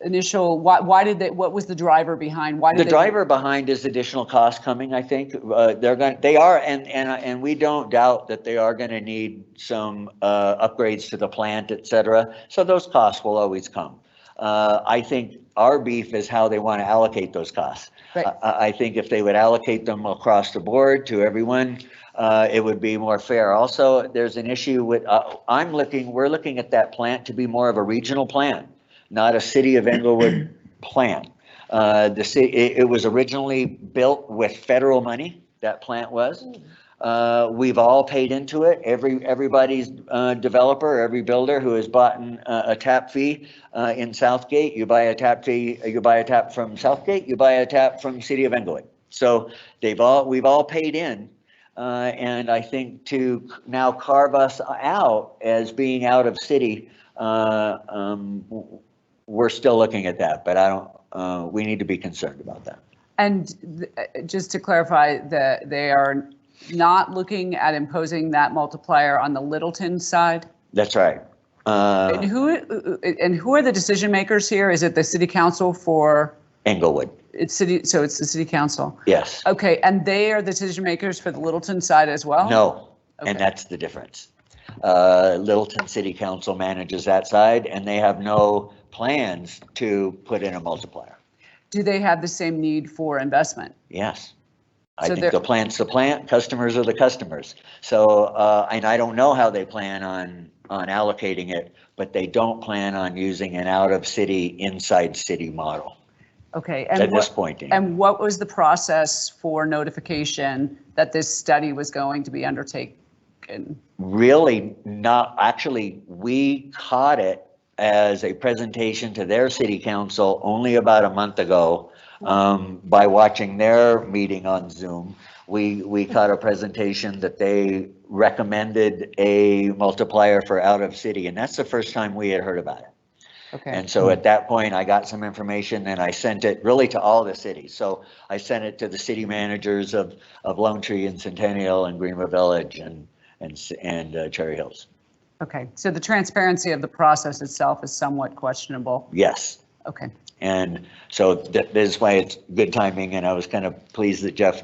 initial? What was the driver behind? Why did the driver behind is additional cost coming? I think they are, and we don't doubt that they are going to need some upgrades to the plant, etc. So those costs will always come. I think our beef is how they want to allocate those costs. Right. I think if they would allocate them across the board to everyone, it would be more fair. Also, there's an issue with, we're looking at that plant to be more of a regional plant, not a City of Englewood plant. It was originally built with federal money, that plant was. We've all paid into it. Everybody's developer, every builder who has bought a tap fee in Southgate, you buy a tap from Southgate, you buy a tap from City of Englewood. So we've all paid in, and I think to now carve us out as being out of city, we're still looking at that, but we need to be concerned about that. And just to clarify, they are not looking at imposing that multiplier on the Littleton side? That's right. And who are the decision makers here? Is it the city council for Englewood? So it's the city council? Yes. Okay, and they are the decision makers for the Littleton side as well? No, okay. And that's the difference. Littleton City Council manages that side, and they have no plans to put in a multiplier. Do they have the same need for investment? Yes. I think the plant's the plant, customers are the customers. So, and I don't know how they plan on allocating it, but they don't plan on using an out-of-city, inside-city model. Okay. At this point. And what was the process for notification that this study was going to be undertaken? Really not. Actually, we caught it as a presentation to their city council only about a month ago. By watching their meeting on Zoom, we caught a presentation that they recommended a multiplier for out of city, and that's the first time we had heard about it. Okay. And so at that point, I got some information and I sent it really to all the cities. So I sent it to the city managers of Lone Tree and Centennial and Greenville Village and Cherry Hills. Okay, so the transparency of the process itself is somewhat questionable. Yes. Okay. And so this is why it's good timing, and I was kind of pleased that Jeff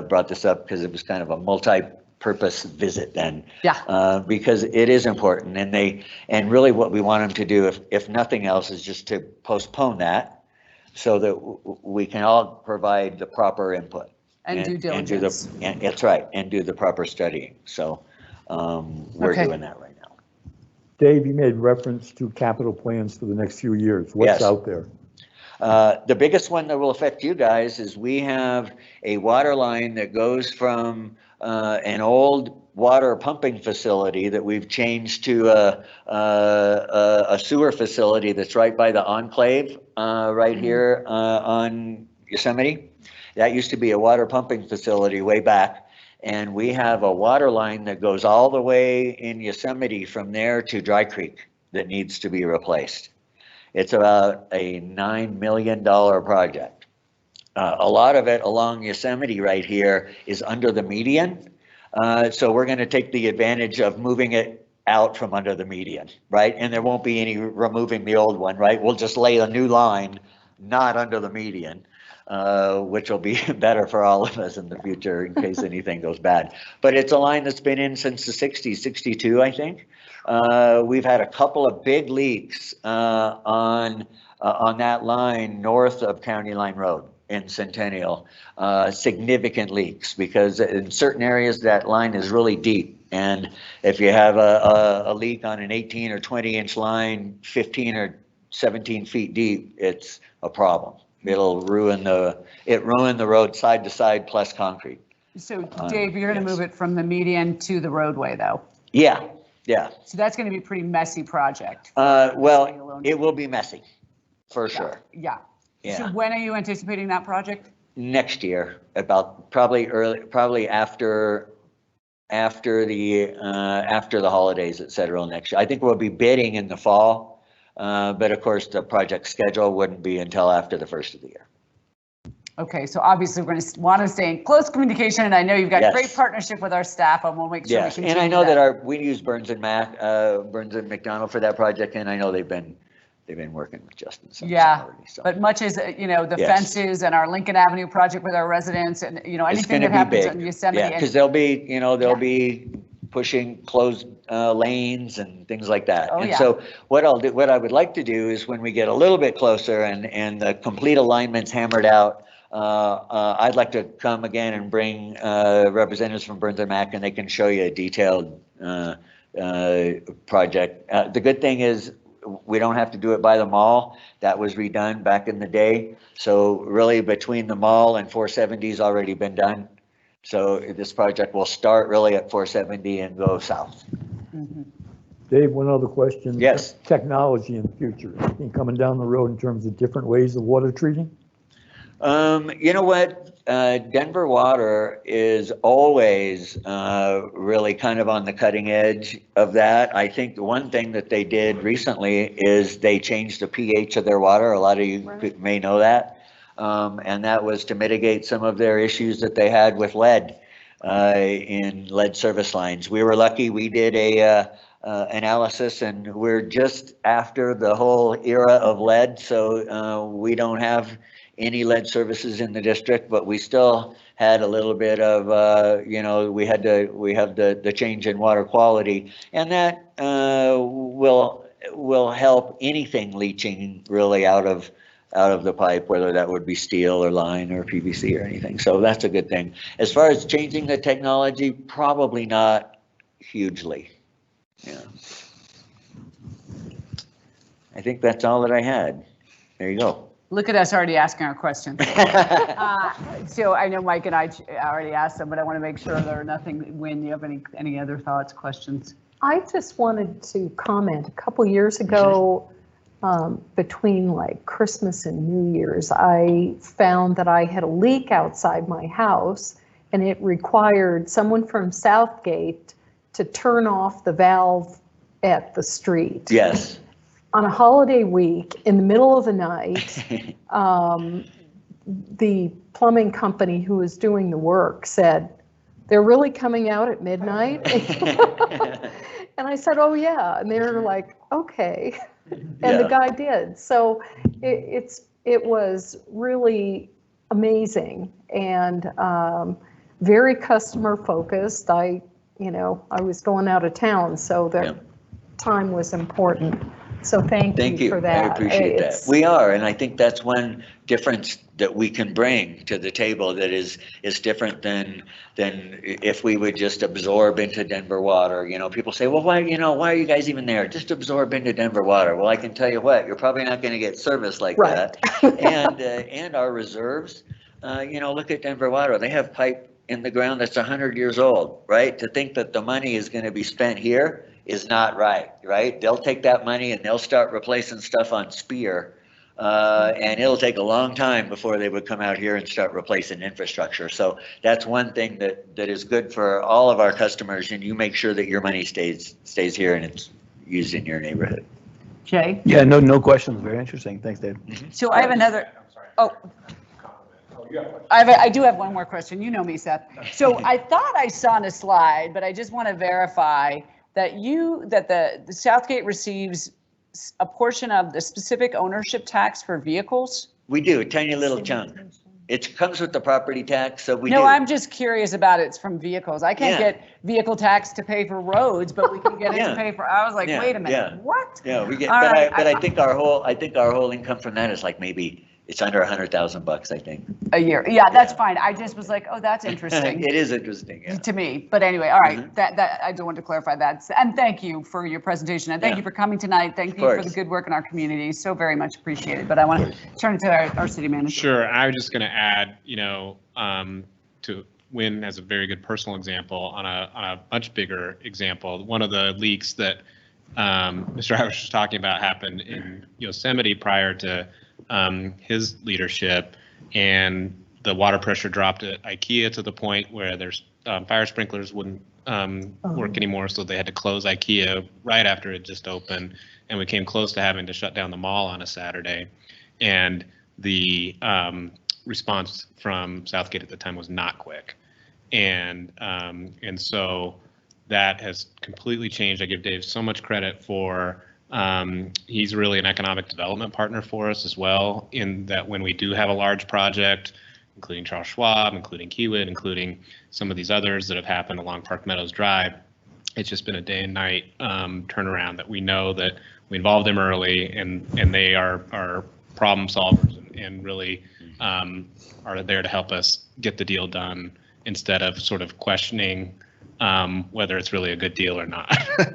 brought this up, because it was kind of a multi-purpose visit then. Yeah. Because it is important, and really what we want them to do, if nothing else, is just to postpone that so that we can all provide the proper input. And due do the- diligence. And that's right, and do the proper studying. So we're Okay. doing that right now. Dave, you made reference to capital plans for the next few years. What's Yes. out there? The biggest one that will affect you guys is we have a water line that goes from an old water pumping facility that we've changed to a sewer facility that's right by the enclave, right here on Yosemite. That used to be a water pumping facility way back. And we have a water line that goes all the way in Yosemite from there to Dry Creek that needs to be replaced. It's about a $9 million project. A lot of it along Yosemite right here is under the median. So we're going to take the advantage of moving it out from under the median, right? And there won't be any removing the old one, right? We'll just lay a new line, not under the median, which will be better for all of us in the future in case anything goes bad. But it's a line that's been in since the 60s, 62, I think. We've had a couple of big leaks on that line north of County Line Road in Centennial, significant leaks, because in certain areas that line is really deep. And if you have a leak on an 18 or 20 inch line, 15 or 17 feet deep, it's a problem. It'll ruin the road side to side plus concrete. So Dave, you're going to Yes. move it from the median to the roadway though. Yeah, yeah. So that's going to be a pretty messy project. Well, it will be messy, for sure. Yeah. So Yeah. when are you anticipating that project? Next year, about probably after the holidays, et cetera, next year. I think we'll be bidding in the fall. But of course, the project schedule wouldn't be until after the first of the year. Okay, so obviously we're going to want to stay in close communication, and I know you've got Yes. great partnership with our staff, and we'll make sure we Yes, continue and I know that. that we use Burns and McDonald for that project, and I know they've been working with Justin. Yeah, already, so. but much as, the Yes. fences and our Lincoln Avenue project with our residents and, It's anything gonna that happens be in big. Yosemite. Yeah, because they'll be pushing closed lanes and things like that. Oh, And yeah. so what I would like to do is when we get a little bit closer and the complete alignment's hammered out, I'd like to come again and bring representatives from Burns and Mac, and they can show you a detailed project. The good thing is we don't have to do it by the mall. That was redone back in the day. So really between the mall and 470's already been done. So this project will start really at 470 and go south. Dave, one other question. Yes. Technology in the future, anything coming down the road in terms of different ways of water treating? You know what? Denver Water is always really kind of on the cutting edge of that. I think the one thing that they did recently is they changed the pH of their water. A lot of you may know that. And that was to mitigate some of their issues that they had with lead in lead service lines. We were lucky. We did a analysis, and we're just after the whole era of lead. So we don't have any lead services in the district, but we still had a little bit of, we have the change in water quality, and that will help anything leaching really out of the pipe, whether that would be steel or line or PVC or anything. So that's a good thing. As far as changing the technology, probably not hugely. Yeah. I think that's all that I had. There you go. Look at us already asking our questions. So I know Mike and I already asked them, but I want to make sure there are nothing. When you have any other thoughts, questions? I just wanted to comment, a couple years ago, between like Christmas and New Year's, I found that I had a leak outside my house, and it required someone from Southgate to turn off the valve at the street. Yes. On a holiday week, in the middle of the night, the plumbing company who was doing the work said, "They're really coming out at midnight?" And I said, "Oh yeah." And they were like, "Okay." And the guy did. So it was really amazing and very customer focused. I was going out of town, so the time was important. So thank you for that. I appreciate that. It's- We are, and I think that's one difference that we can bring to the table that is different than if we would just absorb into Denver water. You know, people say, well, why are you guys even there? Just absorb into Denver water. Well, I can tell you what, you're probably not going to get service like Right. that. And our reserves, look at Denver water. They have pipe in the ground that's 100 years old, right? To think that the money is going to be spent here is not right? They'll take that money and they'll start replacing stuff on Spear. And it'll take a long time before they would come out here and start replacing infrastructure. So that's one thing that is good for all of our customers, and you make sure that your money stays here and it's used in your neighborhood. Jay? Yeah, no questions. Very interesting. Thanks, Dave. So I have another, I do have one more question. You know me, Seth. So I thought I saw on a slide, but I just want to verify that the Southgate receives a portion of the specific ownership tax for vehicles? We do, a tiny little chunk. It comes with the property tax, so we do. No, I'm just curious about it's from vehicles. I can't get vehicle tax to pay for roads, but we can get it to pay for, I was like, wait a minute, what? Yeah, we get, All but right, I think our whole income from that is like maybe, it's under $100,000, I think. A year. Yeah, that's fine. I just was like, oh, that's interesting. It is interesting, yeah. To me, but anyway, all right, that I do want to clarify that. And thank you for your presentation, and thank you for coming tonight. Thank you for the good work in our community. So very much appreciated. But I want to turn it to our city manager. Sure, I was just going to add, to Wynn as a very good personal example on a much bigger example. One of the leaks that Mr. Irish was talking about happened in Yosemite prior to his leadership, and the water pressure dropped at IKEA to the point where there's fire sprinklers wouldn't work anymore, so they had to close IKEA right after it just opened, and we came close to having to shut down the mall on a Saturday. And the response from Southgate at the time was not quick, and so that has completely changed. I give Dave so much credit for. He's really an economic development partner for us as well, in that when we do have a large project, including Charles Schwab, including Kiewit, including some of these others that have happened along Park Meadows Drive, it's just been a day and night turnaround that we know that we involved them early, and they are problem solvers and really are there to help us get the deal done instead of sort of questioning whether it's really a good deal or not,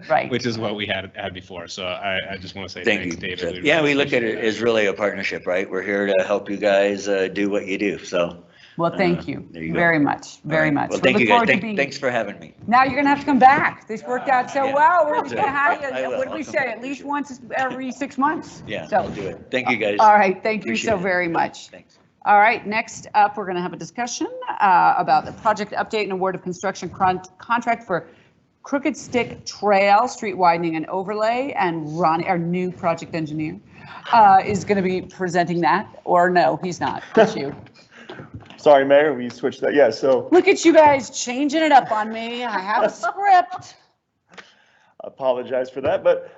right? Which is what we had before. So I just want to say thanks, David. Yeah, we look at it as really a partnership, right? We're here to help you guys do what you do. So. Well, thank you very much, very much. Well, thank you guys. Thanks for having me. Now you're gonna have to come back. This worked out so well. We're gonna have you. What did we say? At least once every 6 months. Yeah, so, I'll do it. Thank you guys. All right, thank you so very much. Thanks. All right, next up, we're gonna have a discussion about the project update and award of construction contract for Crooked Stick Trail, street widening and overlay, and Ronnie, our new project engineer, is going to be presenting that, or no, he's not, it's you. Sorry, Mayor, we switched that. Yeah, so. Look at you guys changing it up on me. I have a script. Apologize for that, but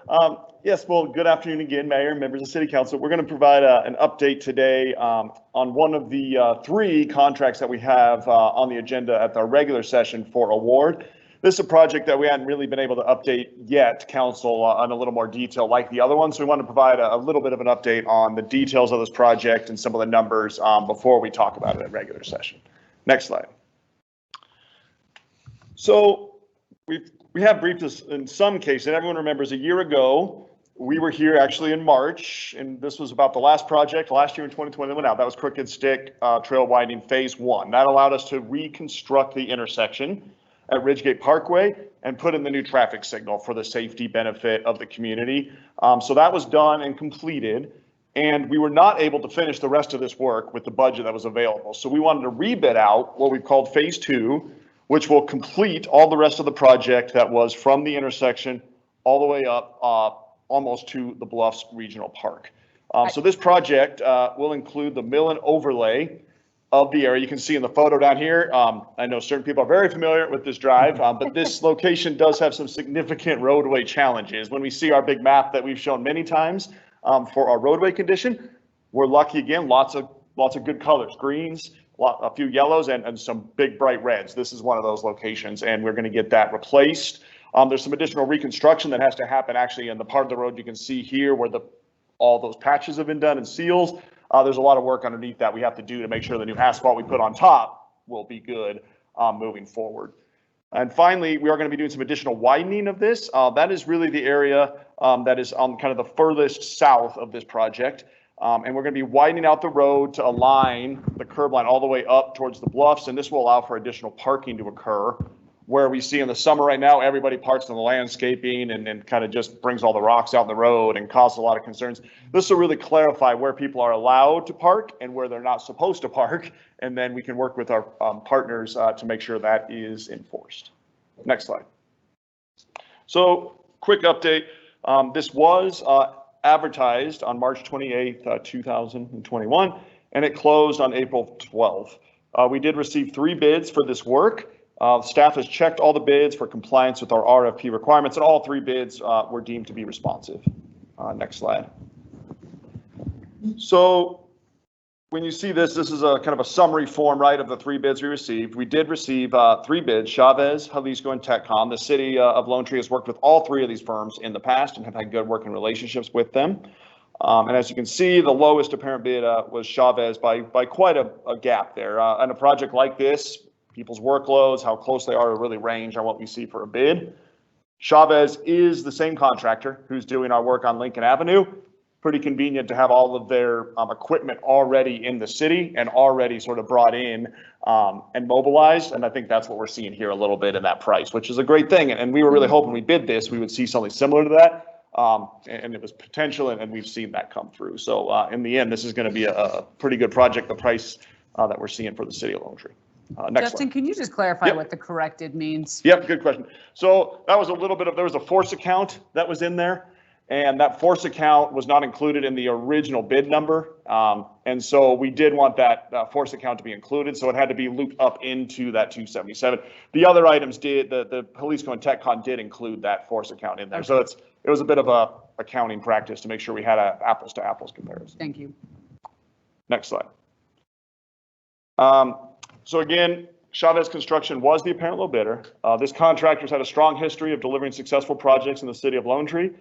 yes, well, good afternoon again, Mayor, members of City Council. We're going to provide an update today on one of the 3 contracts that we have on the agenda at our regular session for award. This is a project that we hadn't really been able to update yet, Council, on a little more detail like the other one. So we want to provide a little bit of an update on the details of this project and some of the numbers before we talk about it at regular session. Next slide. So we have briefed this in some cases, and everyone remembers a year ago, we were here actually in March, and this was about the last project last year in 2020 that went out. That was Crooked Stick Trail Widening Phase 1. That allowed us to reconstruct the intersection at Ridgegate Parkway and put in the new traffic signal for the safety benefit of the community. So that was done and completed, and we were not able to finish the rest of this work with the budget that was available. So we wanted to rebid out what we called Phase 2, which will complete all the rest of the project that was from the intersection all the way up almost to the Bluffs Regional Park. So this project will include the mill and overlay of the area. You can see in the photo down here, I know certain people are very familiar with this drive, but this location does have some significant roadway challenges. When we see our big map that we've shown many times for our roadway condition, we're lucky again, lots of good colors, greens, a few yellows, and some big bright reds. This is one of those locations, and we're going to get that replaced. There's some additional reconstruction that has to happen actually in the part of the road you can see here where all those patches have been done and seals. There's a lot of work underneath that we have to do to make sure the new asphalt we put on top will be good moving forward. And finally, we are going to be doing some additional widening of this. That is really the area that is on kind of the furthest south of this project. And we're going to be widening out the road to align the curb line all the way up towards the bluffs. And this will allow for additional parking to occur. Where we see in the summer right now, everybody parks on the landscaping and kind of just brings all the rocks out in the road and causes a lot of concerns. This will really clarify where people are allowed to park and where they're not supposed to park. And then we can work with our partners to make sure that is enforced. Next slide. So quick update. This was advertised on March 28th, 2021, and it closed on April 12th. We did receive 3 bids for this work. Staff has checked all the bids for compliance with our RFP requirements, and all 3 bids were deemed to be responsive. Next slide. So when you see this is a kind of a summary form, right, of the 3 bids we received. We did receive 3 bids, Chavez, Jalisco, and TechCom. The city of Lone Tree has worked with all 3 of these firms in the past and have had good working relationships with them. And as you can see, the lowest apparent bid was Chavez by quite a gap there. On a project like this, people's workloads, how close they are to really range on what we see for a bid. Chavez is the same contractor who's doing our work on Lincoln Avenue. Pretty convenient to have all of their equipment already in the city and already sort of brought in and mobilized. And I think that's what we're seeing here a little bit in that price, which is a great thing. And we were really hoping we bid this, we would see something similar to that. And it was potential, and we've seen that come through. So in the end, this is going to be a pretty good project, the price that we're seeing for the city of Lone Tree. Next Justin, slide. can you just clarify Yep. what the corrected means? Yep, good question. So that was a little bit of, there was a force account that was in there, and that force account was not included in the original bid number. And so we did want that force account to be included, so it had to be looped up into that 277. The other items did, the Jalisco and TechCon did include that force account in there. Okay. So it was a bit of a accounting practice to make sure we had a apples to apples comparison. Thank you. Next slide. So again, Chavez Construction was the apparent low bidder. This contractor's had a strong history of delivering successful projects in the city of Lone Tree.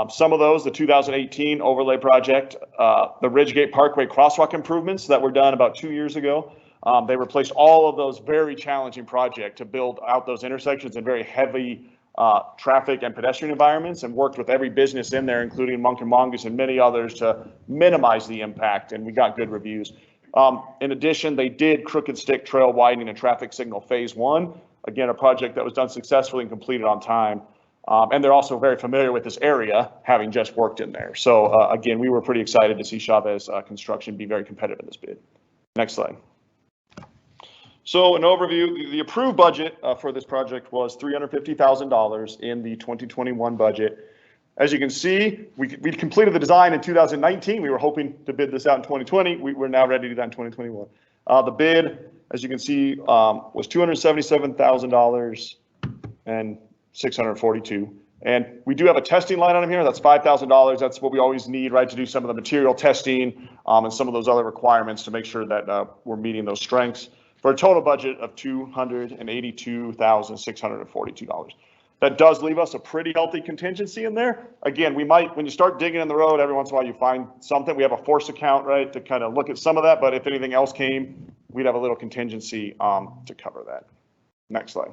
Some of those, the 2018 overlay project, the Ridgegate Parkway crosswalk improvements that were done about 2 years ago. They replaced all of those very challenging projects to build out those intersections in very heavy traffic and pedestrian environments, and worked with every business in there, including Monk and Mongoose and many others, to minimize the impact, and we got good reviews. In addition, they did Crooked Stick Trail widening and traffic signal phase 1. Again, a project that was done successfully and completed on time. And they're also very familiar with this area, having just worked in there. So again, we were pretty excited to see Chavez Construction be very competitive in this bid. Next slide. So an overview, the approved budget for this project was $350,000 in the 2021 budget. As you can see, we completed the design in 2019. We were hoping to bid this out in 2020. We're now ready to do that in 2021. The bid, as you can see, was $277,000 and $642. And we do have a testing line on here. That's $5,000. That's what we always need, right, to do some of the material testing and some of those other requirements to make sure that we're meeting those strengths, for a total budget of $282,642. That does leave us a pretty healthy contingency in there. Again, we might, when you start digging in the road, every once in a while you find something. We have a force account, right, to kind of look at some of that, but if anything else came, we'd have a little contingency to cover that. Next slide.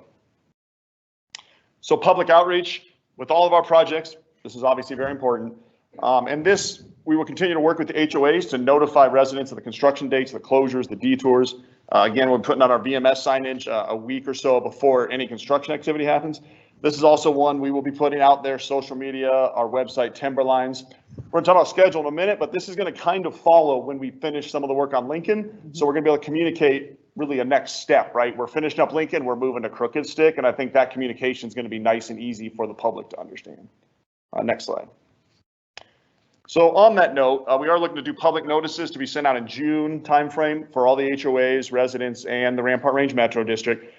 So public outreach with all of our projects, this is obviously very important. And this, we will continue to work with the HOAs to notify residents of the construction dates, the closures, the detours. Again, we're putting out our VMS signage a week or so before any construction activity happens. This is also one we will be putting out there, social media, our website, Timberlines. We're going to talk about schedule in a minute, but this is going to kind of follow when we finish some of the work on Lincoln. So we're going to be able to communicate really a next step, right? We're finishing up Lincoln, we're moving to Crooked Stick, and I think that communication is going to be nice and easy for the public to understand. Next slide. So on that note, we are looking to do public notices to be sent out in June timeframe for all the HOAs, residents, and the Rampart Range Metro District.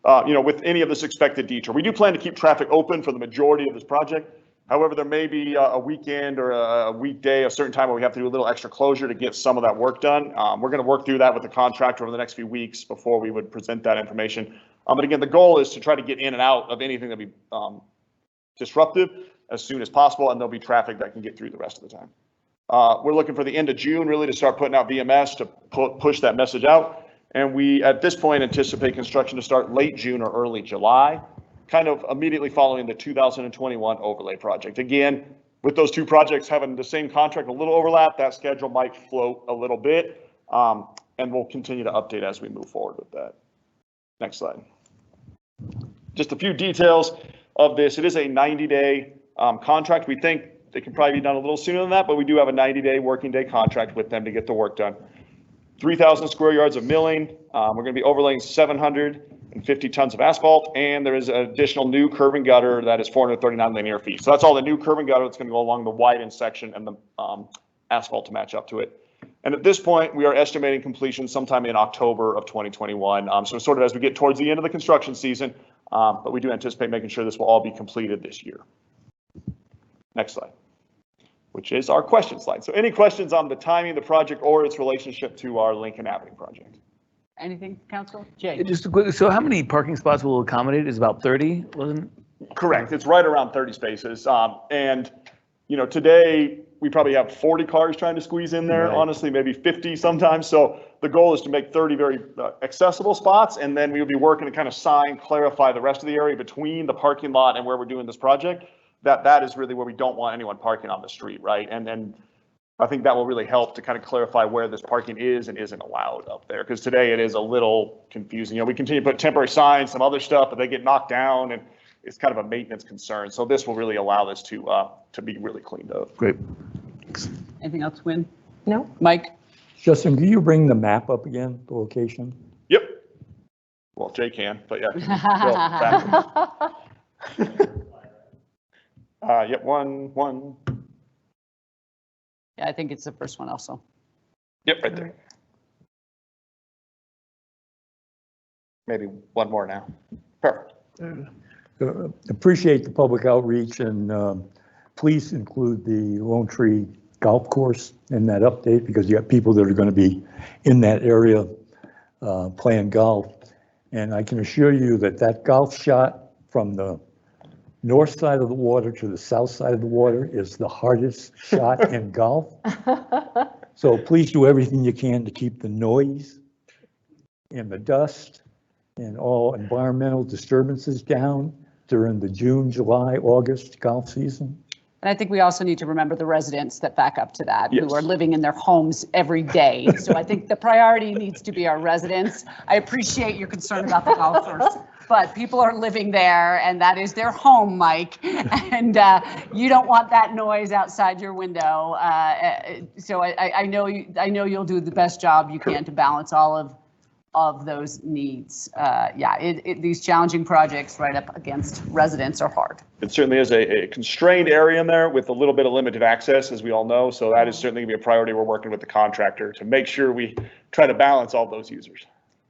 With any of this expected detour. We do plan to keep traffic open for the majority of this project. However, there may be a weekend or a weekday, a certain time where we have to do a little extra closure to get some of that work done. We're going to work through that with the contractor over the next few weeks before we would present that information. But again, the goal is to try to get in and out of anything that be disruptive as soon as possible, and there'll be traffic that can get through the rest of the time. We're looking for the end of June really to start putting out VMS to push that message out. And we, at this point, anticipate construction to start late June or early July, kind of immediately following the 2021 overlay project. Again, with those two projects having the same contract, a little overlap, that schedule might float a little bit, and we'll continue to update as we move forward with that. Next slide. Just a few details of this. It is a 90-day contract. We think it can probably be done a little sooner than that, but we do have a 90-day working day contract with them to get the work done. 3,000 square yards of milling. We're going to be overlaying 750 tons of asphalt, and there is an additional new curb and gutter that is 439 linear feet. So that's all the new curb and gutter that's going to go along the widened section and the asphalt to match up to it. And at this point, we are estimating completion sometime in October of 2021. So sort of as we get towards the end of the construction season, but we do anticipate making sure this will all be completed this year. Next slide, which is our question slide. So any questions on the timing of the project or its relationship to our Lincoln Avenue project? Anything, Council? Jay? Just a quick, so how many parking spots will accommodate? Is about 30, wasn't it? Correct. It's right around 30 spaces. And, you know, today we probably have 40 cars trying to squeeze in there, right. Honestly, maybe 50 sometimes. So the goal is to make 30 very accessible spots. And then we'll be working to kind of clarify the rest of the area between the parking lot and where we're doing this project. That is really where we don't want anyone parking on the street, right? And then I think that will really help to kind of clarify where this parking is and isn't allowed up there. Because today it is a little confusing. You know, we continue to put temporary signs, some other stuff, but they get knocked down and it's kind of a maintenance concern. So this will really allow this to be really cleaned up. Great. Anything else, Win? No. Mike? Justin, can you bring the map up again, the location? Yep. Well, Jay can, but yeah. Yep, one. Yeah, I think it's the first one also. Yep, right there. Maybe one more now. Perfect. Appreciate the public outreach, and please include the Lone Tree Golf Course in that update, because you have people that are going to be in that area playing golf. And I can assure you that that golf shot from the north side of the water to the south side of the water is the hardest shot in golf. So please do everything you can to keep the noise and the dust and all environmental disturbances down during the June, July, August golf season. And I think we also need to remember the residents that back up to that, yes, who are living in their homes every day. So I think the priority needs to be our residents. I appreciate your concern about the golf course, but people are living there and that is their home, Mike. And you don't want that noise outside your window. So I know you'll do the best job you can to balance all of those needs. These challenging projects right up against residents are hard. It certainly is a constrained area in there with a little bit of limited access, as we all know. So that is certainly gonna be a priority. We're working with the contractor to make sure we try to balance all those users.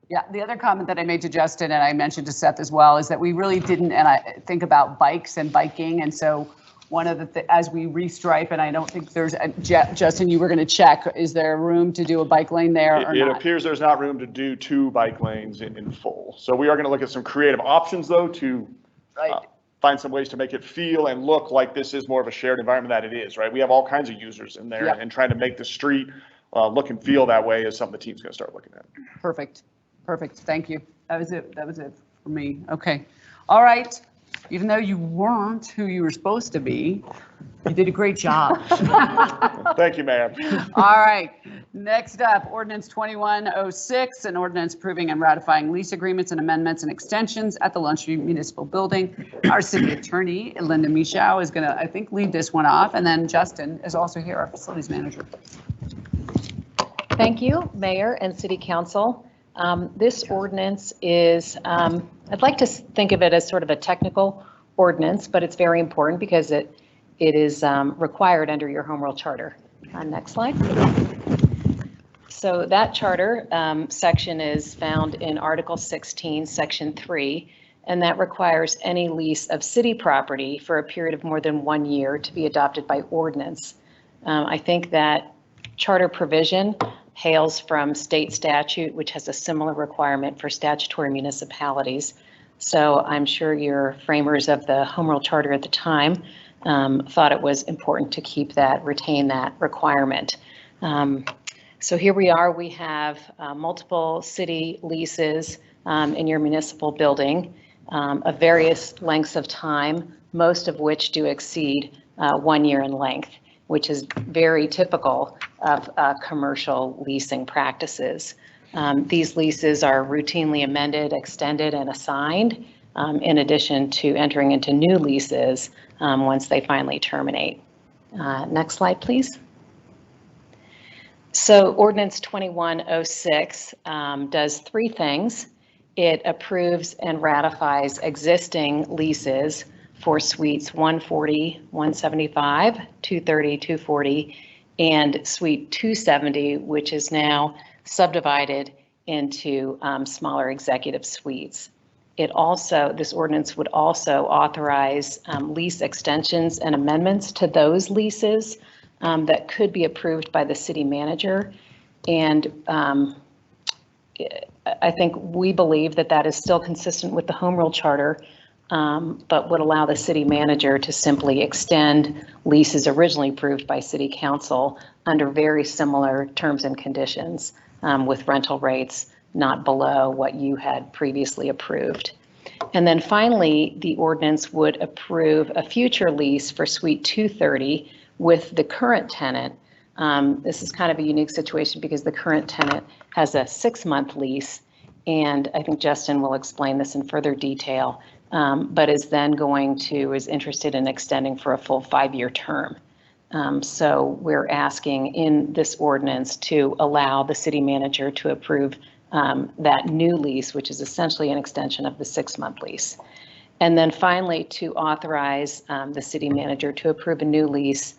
Yeah, the other comment that I made to Justin and I mentioned to Seth as well is that we really didn't, and I think about bikes and biking. And so one of the, as we restripe, and I don't think there's, Justin, you were going to check, is there room to do a bike lane there or It not? appears there's not room to do 2 bike lanes in full. So we are going to look at some creative options though to find some ways to make it feel and look like this is more of a shared environment that it is, right? We have all kinds of users in there, and trying to make the street look and feel that way is something the team's going to start looking at. Perfect. Thank you. That was it for me. Okay. All right. Even though you weren't who you were supposed to be, you did a great job. Thank you, ma'am. All right. Next up, Ordinance 2106, an ordinance approving and ratifying lease agreements and amendments and extensions at the Lone Tree Municipal Building. Our city attorney, Linda Michow, is going to, I think, lead this one off. And then Justin is also here, our facilities manager. Thank you, Mayor and City Council. This ordinance is, I'd like to think of it as sort of a technical ordinance, but it's very important because it is required under your home rule charter. Next slide. So that charter section is found in Article 16, Section 3, and that requires any lease of city property for a period of more than 1 year to be adopted by ordinance. I think that charter provision hails from state statute, which has a similar requirement for statutory municipalities. So I'm sure your framers of the Home Rule Charter at the time thought it was important to keep that, retain that requirement. So here we are, we have multiple city leases in your municipal building of various lengths of time, most of which do exceed 1 year in length, which is very typical of commercial leasing practices. These leases are routinely amended, extended, and assigned, in addition to entering into new leases once they finally terminate. Next slide, please. So Ordinance 2106 does three things. It approves and ratifies existing leases for suites 140, 175, 230, 240, and suite 270, which is now subdivided into smaller executive suites. This ordinance would also authorize lease extensions and amendments to those leases that could be approved by the city manager. And I think we believe that that is still consistent with the Home Rule Charter, but would allow the city manager to simply extend leases originally approved by City Council under very similar terms and conditions with rental rates not below what you had previously approved. And then finally, the ordinance would approve a future lease for Suite 230 with the current tenant. This is kind of a unique situation because the current tenant has a 6-month lease, and I think Justin will explain this in further detail, but is interested in extending for a full 5-year term. So we're asking in this ordinance to allow the city manager to approve that new lease, which is essentially an extension of the 6-month lease. And then finally, to authorize the city manager to approve a new lease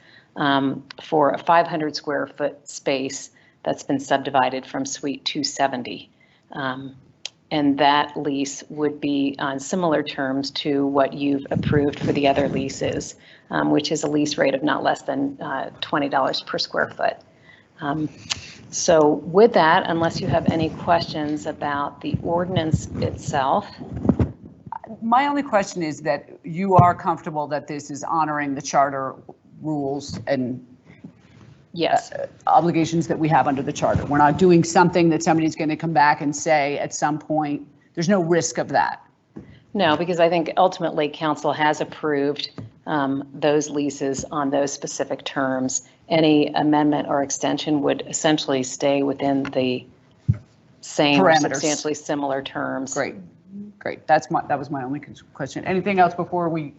for a 500 square foot space that's been subdivided from Suite 270. And that lease would be on similar terms to what you've approved for the other leases, which is a lease rate of not less than $20 per square foot. So with that, unless you have any questions about the ordinance itself. My only question is that you are comfortable that this is honoring the charter rules and yes, obligations that we have under the charter. We're not doing something that somebody's going to come back and say at some point, there's no risk of that. No, because I think ultimately council has approved those leases on those specific terms. Any amendment or extension would essentially stay within the same or substantially similar terms. Great. That was my only question. Anything else before we?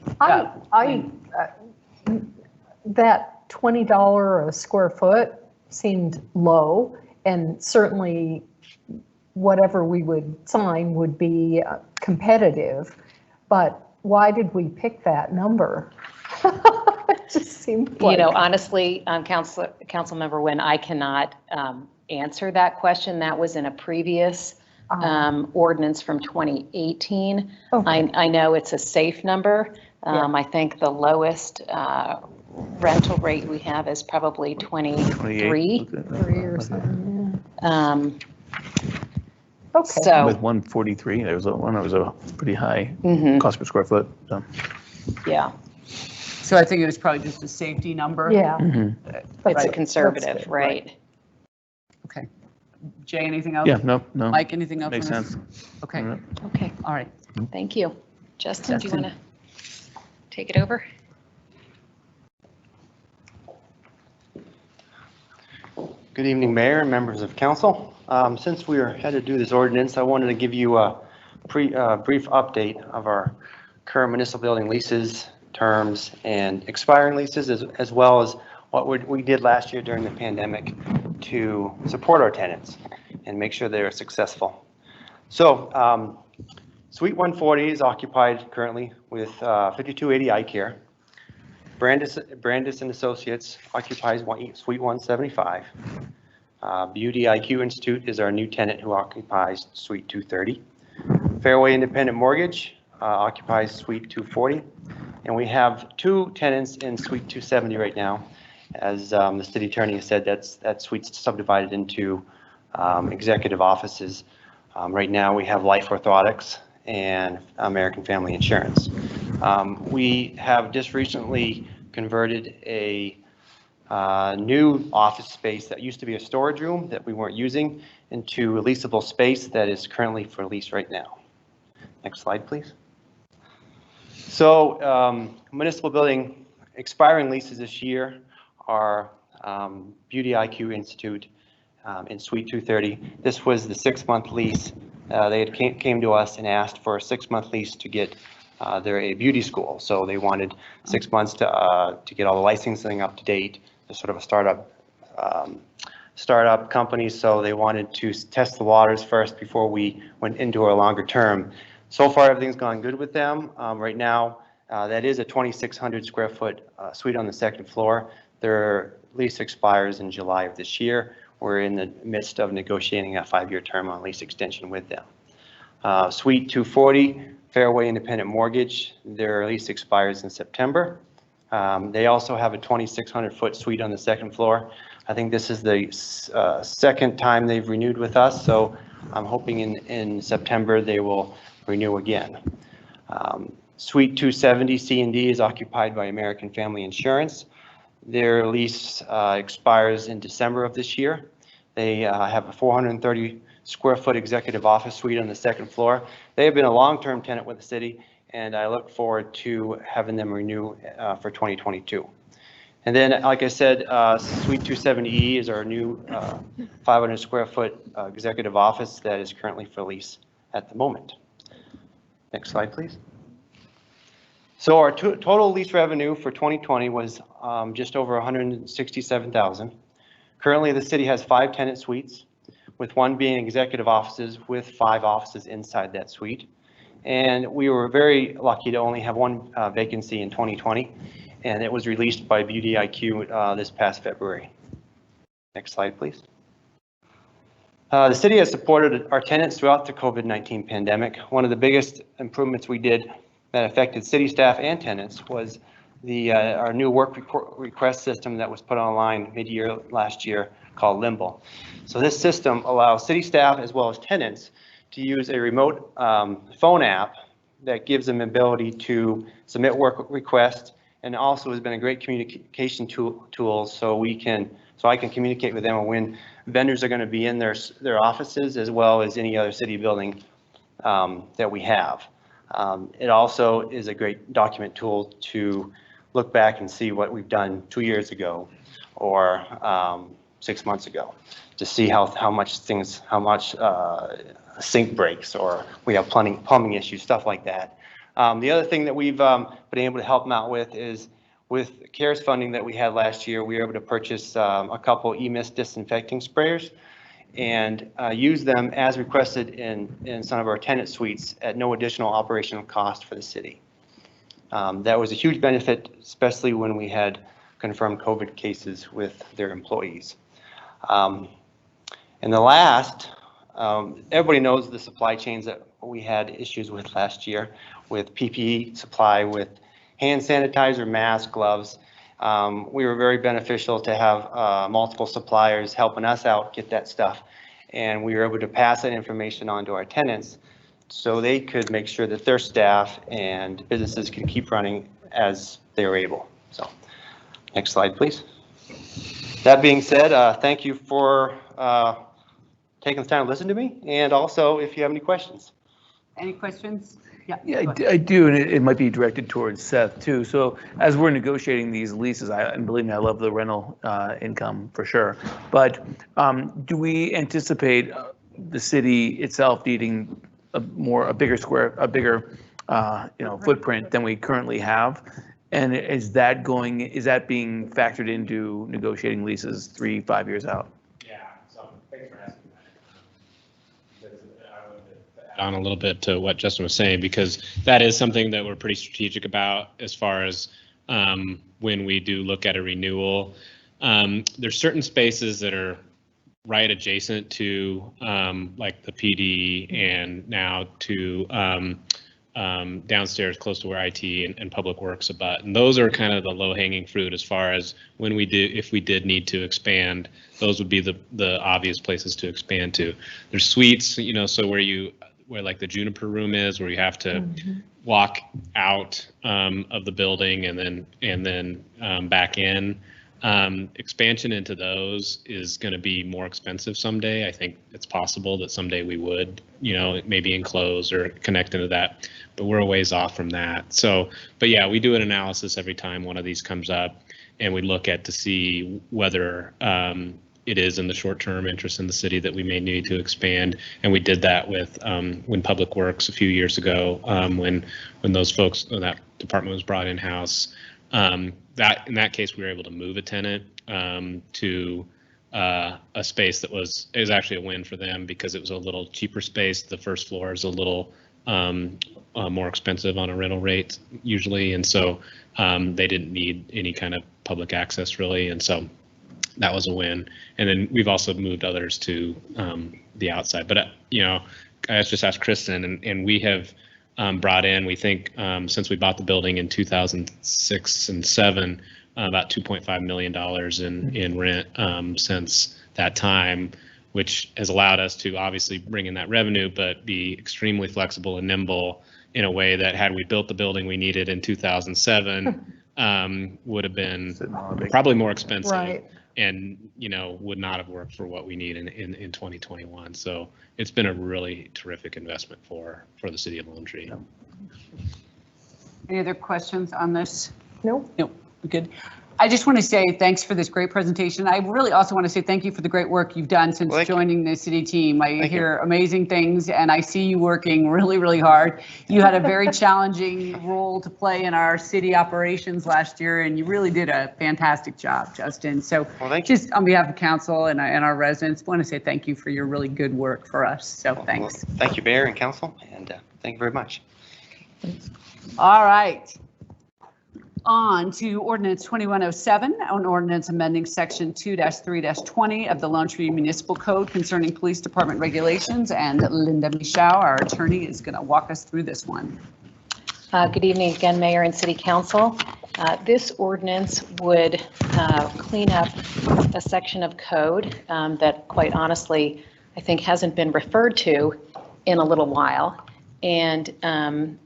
That $20 a square foot seemed low, and certainly whatever we would sign would be competitive. But why did we pick that number? It just seemed like, honestly, council member Wynn, I cannot answer that question. That was in a previous ordinance from 2018. Okay. I know it's a safe number. I think the lowest rental rate we have is probably 23 or something. Okay. So with 143, there was one that was a pretty high cost per square foot. So. Yeah. So I think it was probably just a safety number. Yeah. It's a conservative, right? Okay. Jay, anything else? Yeah, no. Mike, anything else? Makes sense. Okay. Okay. All right. Thank you. Justin, do you want to take it over? Good evening, Mayor and members of council. Since we had to do this ordinance, I wanted to give you a brief update of our current municipal building leases, terms, and expiring leases, as well as what we did last year during the pandemic to support our tenants and make sure they're successful. So Suite 140 is occupied currently with 5280 iCare. Brandis and Associates occupies Suite 175. Beauty IQ Institute is our new tenant who occupies Suite 230. Fairway Independent Mortgage occupies Suite 240, and we have 2 tenants in Suite 270 right now. As the city attorney has said, that suite's subdivided into executive offices. Right now, we have Life Orthotics and American Family Insurance. We have just recently converted a new office space that used to be a storage room that we weren't using into a leasable space that is currently for lease right now. Next slide, please. So municipal building expiring leases this year are Beauty IQ Institute in Suite 230. This was the 6-month lease. They had came to us and asked for a 6-month lease to get they're a beauty school, so they wanted 6 months to get all the licensing up to date. They're sort of a startup company, so they wanted to test the waters first before we went into a longer term. So far, everything's gone good with them. Right now, that is a 2,600 square foot suite on the 2nd floor. Their lease expires in July of this year. We're in the midst of negotiating a 5-year term on lease extension with them. Suite 240, Fairway Independent Mortgage, their lease expires in September. They also have a 2,600 foot suite on the 2nd floor. I think this is the second time they've renewed with us, so I'm hoping in September they will renew again. Suite 270 C&D is occupied by American Family Insurance. Their lease expires in December of this year. They have a 430 square foot executive office suite on the 2nd floor. They have been a long-term tenant with the city, and I look forward to having them renew for 2022. And then, like I said, Suite 270E is our new 500 square foot executive office that is currently for lease at the moment. Next slide, please. So our total lease revenue for 2020 was just over $167,000. Currently, the city has 5 tenant suites, with 1 being executive offices with 5 offices inside that suite. And we were very lucky to only have 1 vacancy in 2020, and it was released by Beauty IQ this past February. Next slide, please. The city has supported our tenants throughout the COVID-19 pandemic. One of the biggest improvements we did that affected city staff and tenants was our new work request system that was put online mid-year last year called Limbo. So this system allows city staff as well as tenants to use a remote phone app that gives them the ability to submit work requests, and also has been a great communication tool so I can communicate with them on when vendors are going to be in their offices as well as any other city building that we have. It also is a great document tool to look back and see what we've done 2 years ago or 6 months ago to see how much sink breaks or we have plumbing issues, stuff like that. The other thing that we've been able to help them out with is with CARES funding that we had last year, we were able to purchase a couple EMIS disinfecting sprayers and use them as requested in some of our tenant suites at no additional operational cost for the city. That was a huge benefit, especially when we had confirmed COVID cases with their employees. And the last, everybody knows the supply chains that we had issues with last year with PPE supply, with hand sanitizer, masks, gloves. We were very beneficial to have multiple suppliers helping us out get that stuff. And we were able to pass that information on to our tenants so they could make sure that their staff and businesses can keep running as they were able. So next slide, please. That being said, thank you for taking the time to listen to me. And also, if you have any questions. Any questions? Yeah, I do, and it might be directed towards Seth too. So as we're negotiating these leases, and believe me, I love the rental income for sure. But do we anticipate the city itself needing a bigger footprint than we currently have? And is that being factored into negotiating leases 3-5 years out? Yeah, so thanks for asking that. On a little bit to what Justin was saying, because that is something that we're pretty strategic about as far as when we do look at a renewal. There's certain spaces that are right adjacent to like the PD and now to downstairs close to where IT and Public Works abut. And those are kind of the low hanging fruit as far as when we do, if we did need to expand, those would be the obvious places to expand to. There's suites, you know, so where like the Juniper room is, where you have to walk out of the building and then back in. Expansion into those is going to be more expensive someday. I think it's possible that someday we would, you know, maybe enclose or connect into that, but we're a ways off from that. So, but yeah, we do an analysis every time one of these comes up, and we look at to see whether it is in the short-term interest in the city that we may need to expand. And we did that with when Public Works a few years ago, when those folks, that department was brought in-house. That in that case, we were able to move a tenant to a space that was actually a win for them because it was a little cheaper space. The first floor is a little more expensive on a rental rate usually, and so they didn't need any kind of public access really, and so that was a win. And then we've also moved others to the outside. But you know, I just asked Kristen, and we have brought in, we think, since we bought the building in 2006 and 7, about $2.5 million in rent since that time, which has allowed us to obviously bring in that revenue, but be extremely flexible and nimble in a way that had we built the building we needed in 2007, would have been probably more expensive. Right. And, you know, would not have worked for what we need in 2021. So it's been a really terrific investment for the city of Lone Tree. Any other questions on this? No. Nope, good. I just want to say thanks for this great presentation. I really also want to say thank you for the great work you've done since joining the city team. I hear amazing things, and I see you working really, really hard. You had a very challenging role to play in our city operations last year, and you really did a fantastic job, Justin. So just on behalf of council and our residents, I want to say thank you for your really good work for us. So thanks. Well, thank you, Mayor and council, and thank you very much. All right. On to ordinance 2107, an ordinance amending section 2-3-20 of the Lone Tree Municipal Code concerning police department regulations. And Linda Michaud, our attorney, is going to walk us through this one. Good evening again, Mayor and City Council. This ordinance would clean up a section of code that, quite honestly, I think hasn't been referred to in a little while. And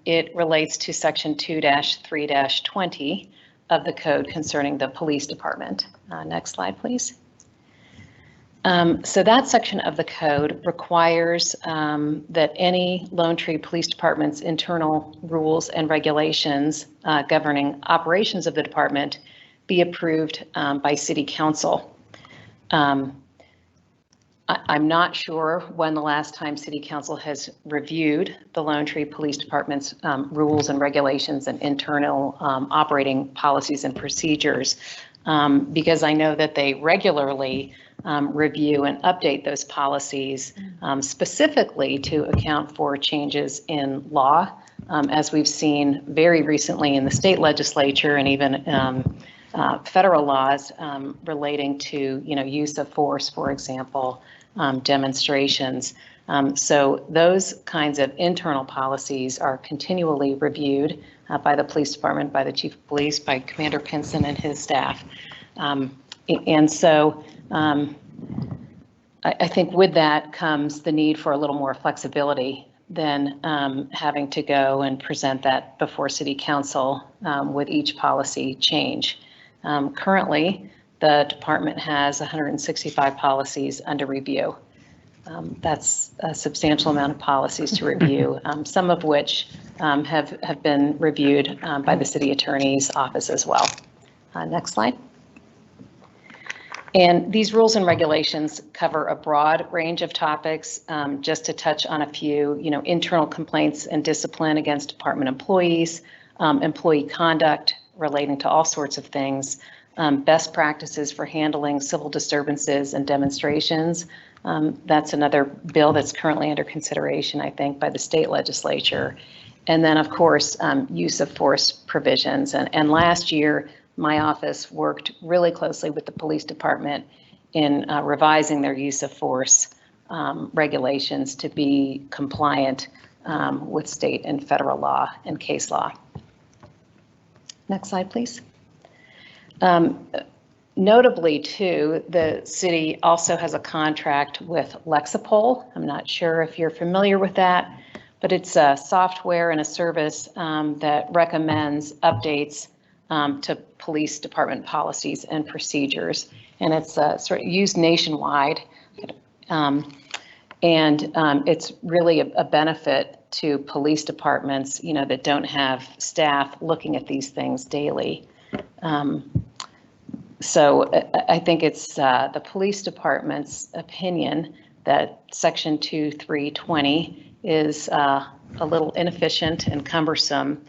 it relates to section 2-3-20 of the code concerning the police department. Next slide, please. So that section of the code requires that any Lone Tree Police Department's internal rules and regulations governing operations of the department be approved by City Council. I'm not sure when the last time City Council has reviewed the Lone Tree Police Department's rules and regulations and internal operating policies and procedures, because I know that they regularly review and update those policies specifically to account for changes in law, as we've seen very recently in the state legislature and even federal laws relating to, you know, use of force, for example, demonstrations. So those kinds of internal policies are continually reviewed by the police department, by the chief of police, by Commander Pinson and his staff. And so I think with that comes the need for a little more flexibility than having to go and present that before City Council with each policy change. Currently, the department has 165 policies under review. That's a substantial amount of policies to review, some of which have been reviewed by the city attorney's office as well. Next slide. And these rules and regulations cover a broad range of topics. Just to touch on a few, you know, internal complaints and discipline against department employees, employee conduct relating to all sorts of things, best practices for handling civil disturbances and demonstrations. That's another bill that's currently under consideration, I think, by the state legislature. And then, of course, use of force provisions. And last year, my office worked really closely with the police department in revising their use of force regulations to be compliant with state and federal law and case law. Next slide, please. Notably, too, the city also has a contract with Lexipol. I'm not sure if you're familiar with that, but it's a software and a service that recommends updates to police department policies and procedures. And it's sort of used nationwide. It's really a benefit to police departments, that don't have staff looking at these things daily. So I think it's the police department's opinion that Section 2320 is a little inefficient and cumbersome,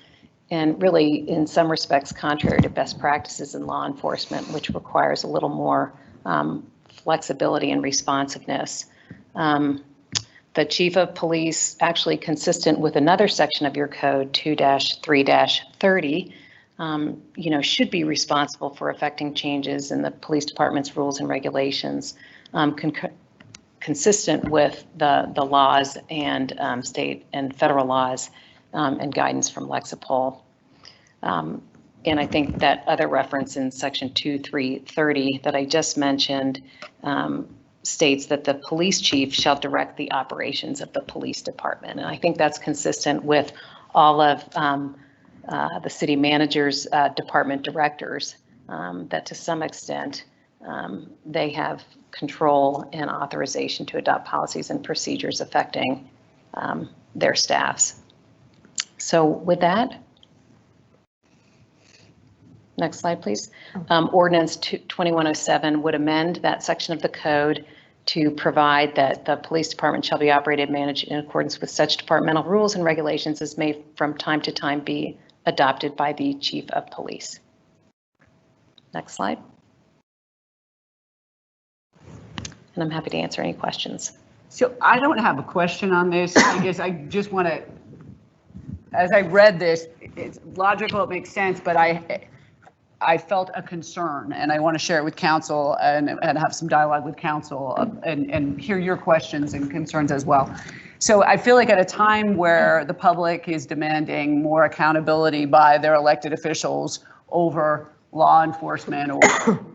and really, in some respects, contrary to best practices in law enforcement, which requires a little more flexibility and responsiveness. The chief of police, actually consistent with another section of your code, 2-3-30, should be responsible for affecting changes in the police department's rules and regulations, consistent with the laws and state and federal laws and guidance from Lexipol. And I think that other reference in section 2-3-30 that I just mentioned states that the police chief shall direct the operations of the police department. And I think that's consistent with all of the city manager's department directors, that to some extent they have control and authorization to adopt policies and procedures affecting their staffs. So with that, next slide, please. Ordinance 2107 would amend that section of the code to provide that the police department shall be operated and managed in accordance with such departmental rules and regulations as may from time to time be adopted by the chief of police. Next slide. And I'm happy to answer any questions. So I don't have a question on this. I guess I just want to, as I read this, it's logical, it makes sense, but I felt a concern, and I want to share it with council and have some dialogue with council and hear your questions and concerns as well. So I feel like at a time where the public is demanding more accountability by their elected officials over law enforcement or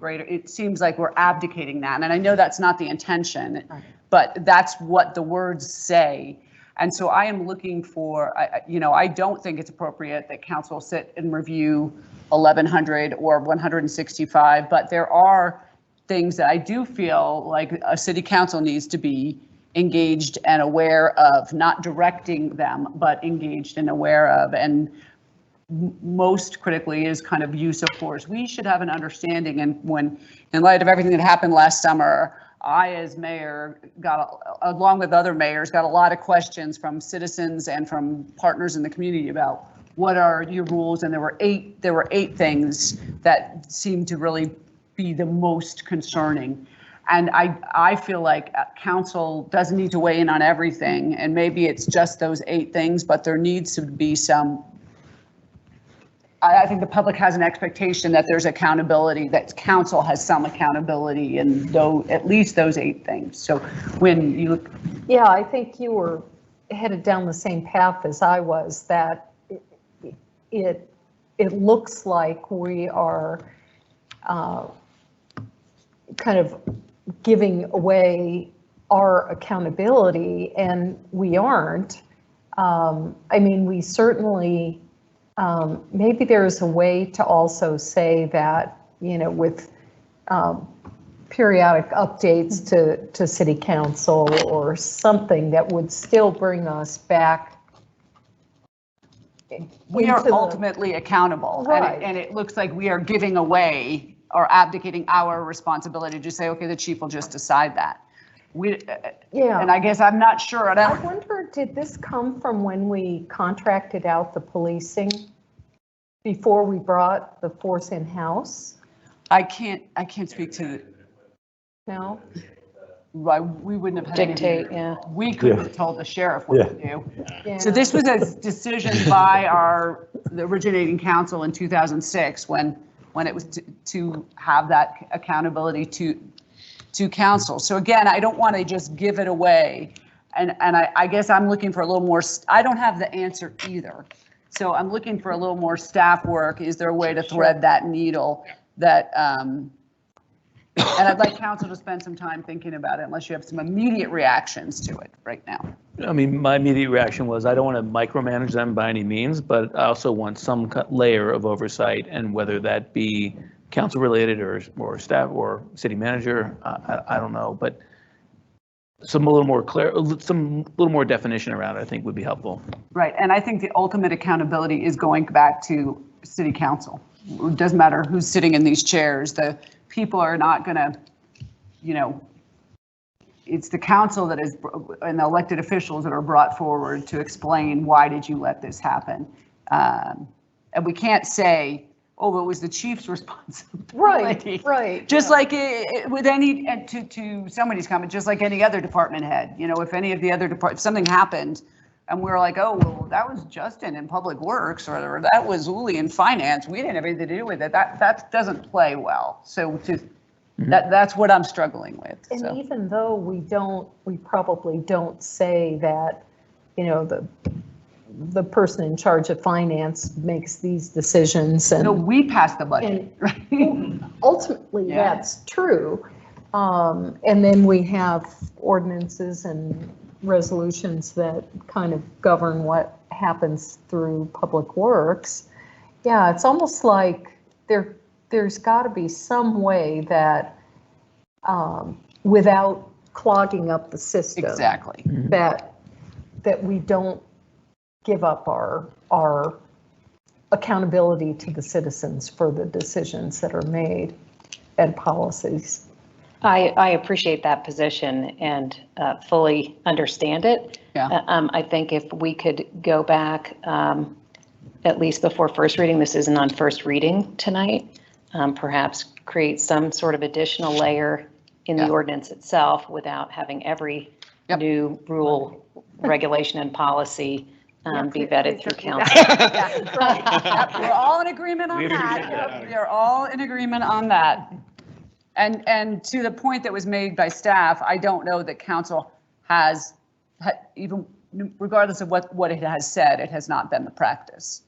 greater, it seems like we're abdicating that. And I know that's not the intention, but that's what the words say. And so I am looking for, I don't think it's appropriate that council sit and review 1,100 or 165, but there are things that I do feel like a city council needs to be engaged and aware of, not directing them, but engaged and aware of. And most critically is kind of use of force. We should have an understanding, and when, in light of everything that happened last summer, I, as mayor, along with other mayors, got a lot of questions from citizens and from partners in the community about what are your rules, and there were eight things that seemed to really be the most concerning. And I feel like council doesn't need to weigh in on everything, and maybe it's just those 8 things, but there needs to be some, I think the public has an expectation that there's accountability, that council has some accountability in at least those 8 things. So when you look. Yeah, I think you were headed down the same path as I was, that it looks like we are kind of giving away our accountability, and we aren't. I mean, we certainly, maybe there's a way to also say that, with periodic updates to city council or something that would still bring us back. We are ultimately accountable, right. And it looks like we are giving away or abdicating our responsibility to say, okay, the chief will just decide that. Yeah. And I guess I'm not sure. I wonder, did this come from when we contracted out the policing before we brought the force in-house? I can't speak to. No. Right, we wouldn't have had dictate. Yeah. We could have told the sheriff what to do. Yeah. So this was a decision by the originating council in 2006 when it was to have that accountability to council. So again, I don't want to just give it away. And I guess I'm looking for a little more, I don't have the answer either. So I'm looking for a little more staff work. Is there a way to thread that needle that, and I'd like council to spend some time thinking about it unless you have some immediate reactions to it right now. I mean, my immediate reaction was I don't want to micromanage them by any means, but I also want some layer of oversight, and whether that be council related or staff or city manager, I don't know, but some little more definition around it, I think would be helpful. Right, and I think the ultimate accountability is going back to city council. It doesn't matter who's sitting in these chairs. The people are not going to, you know, it's the council that is, and the elected officials that are brought forward to explain why did you let this happen. And we can't say, oh, it was the chief's responsibility. Right. Just like with any, to somebody's comment, just like any other department head, you know, if any of the other if something happened and we're like, oh, well, that was Justin in Public Works, or that was Uli in Finance, we didn't have anything to do with it. That doesn't play well. So that's what I'm struggling with. And so. even though we probably don't say that, you know, the person in charge of finance makes these decisions, and no, we pass the budget, right? Ultimately, that's true. And then we have ordinances and resolutions that kind of govern what happens through Public Works. Yeah, it's almost like there's got to be some way that without clogging up the system, exactly, that we don't give up our accountability to the citizens for the decisions that are made and policies. I appreciate that position and fully understand it. Yeah. I think if we could go back, at least before first reading, this isn't on first reading tonight, perhaps create some sort of additional layer in the ordinance itself without having every new rule, regulation, and policy be vetted through council. Right. We're all in agreement on that. We're all in agreement on that. And to the point that was made by staff, I don't know that council has, even regardless of what it has said, it has not been the practice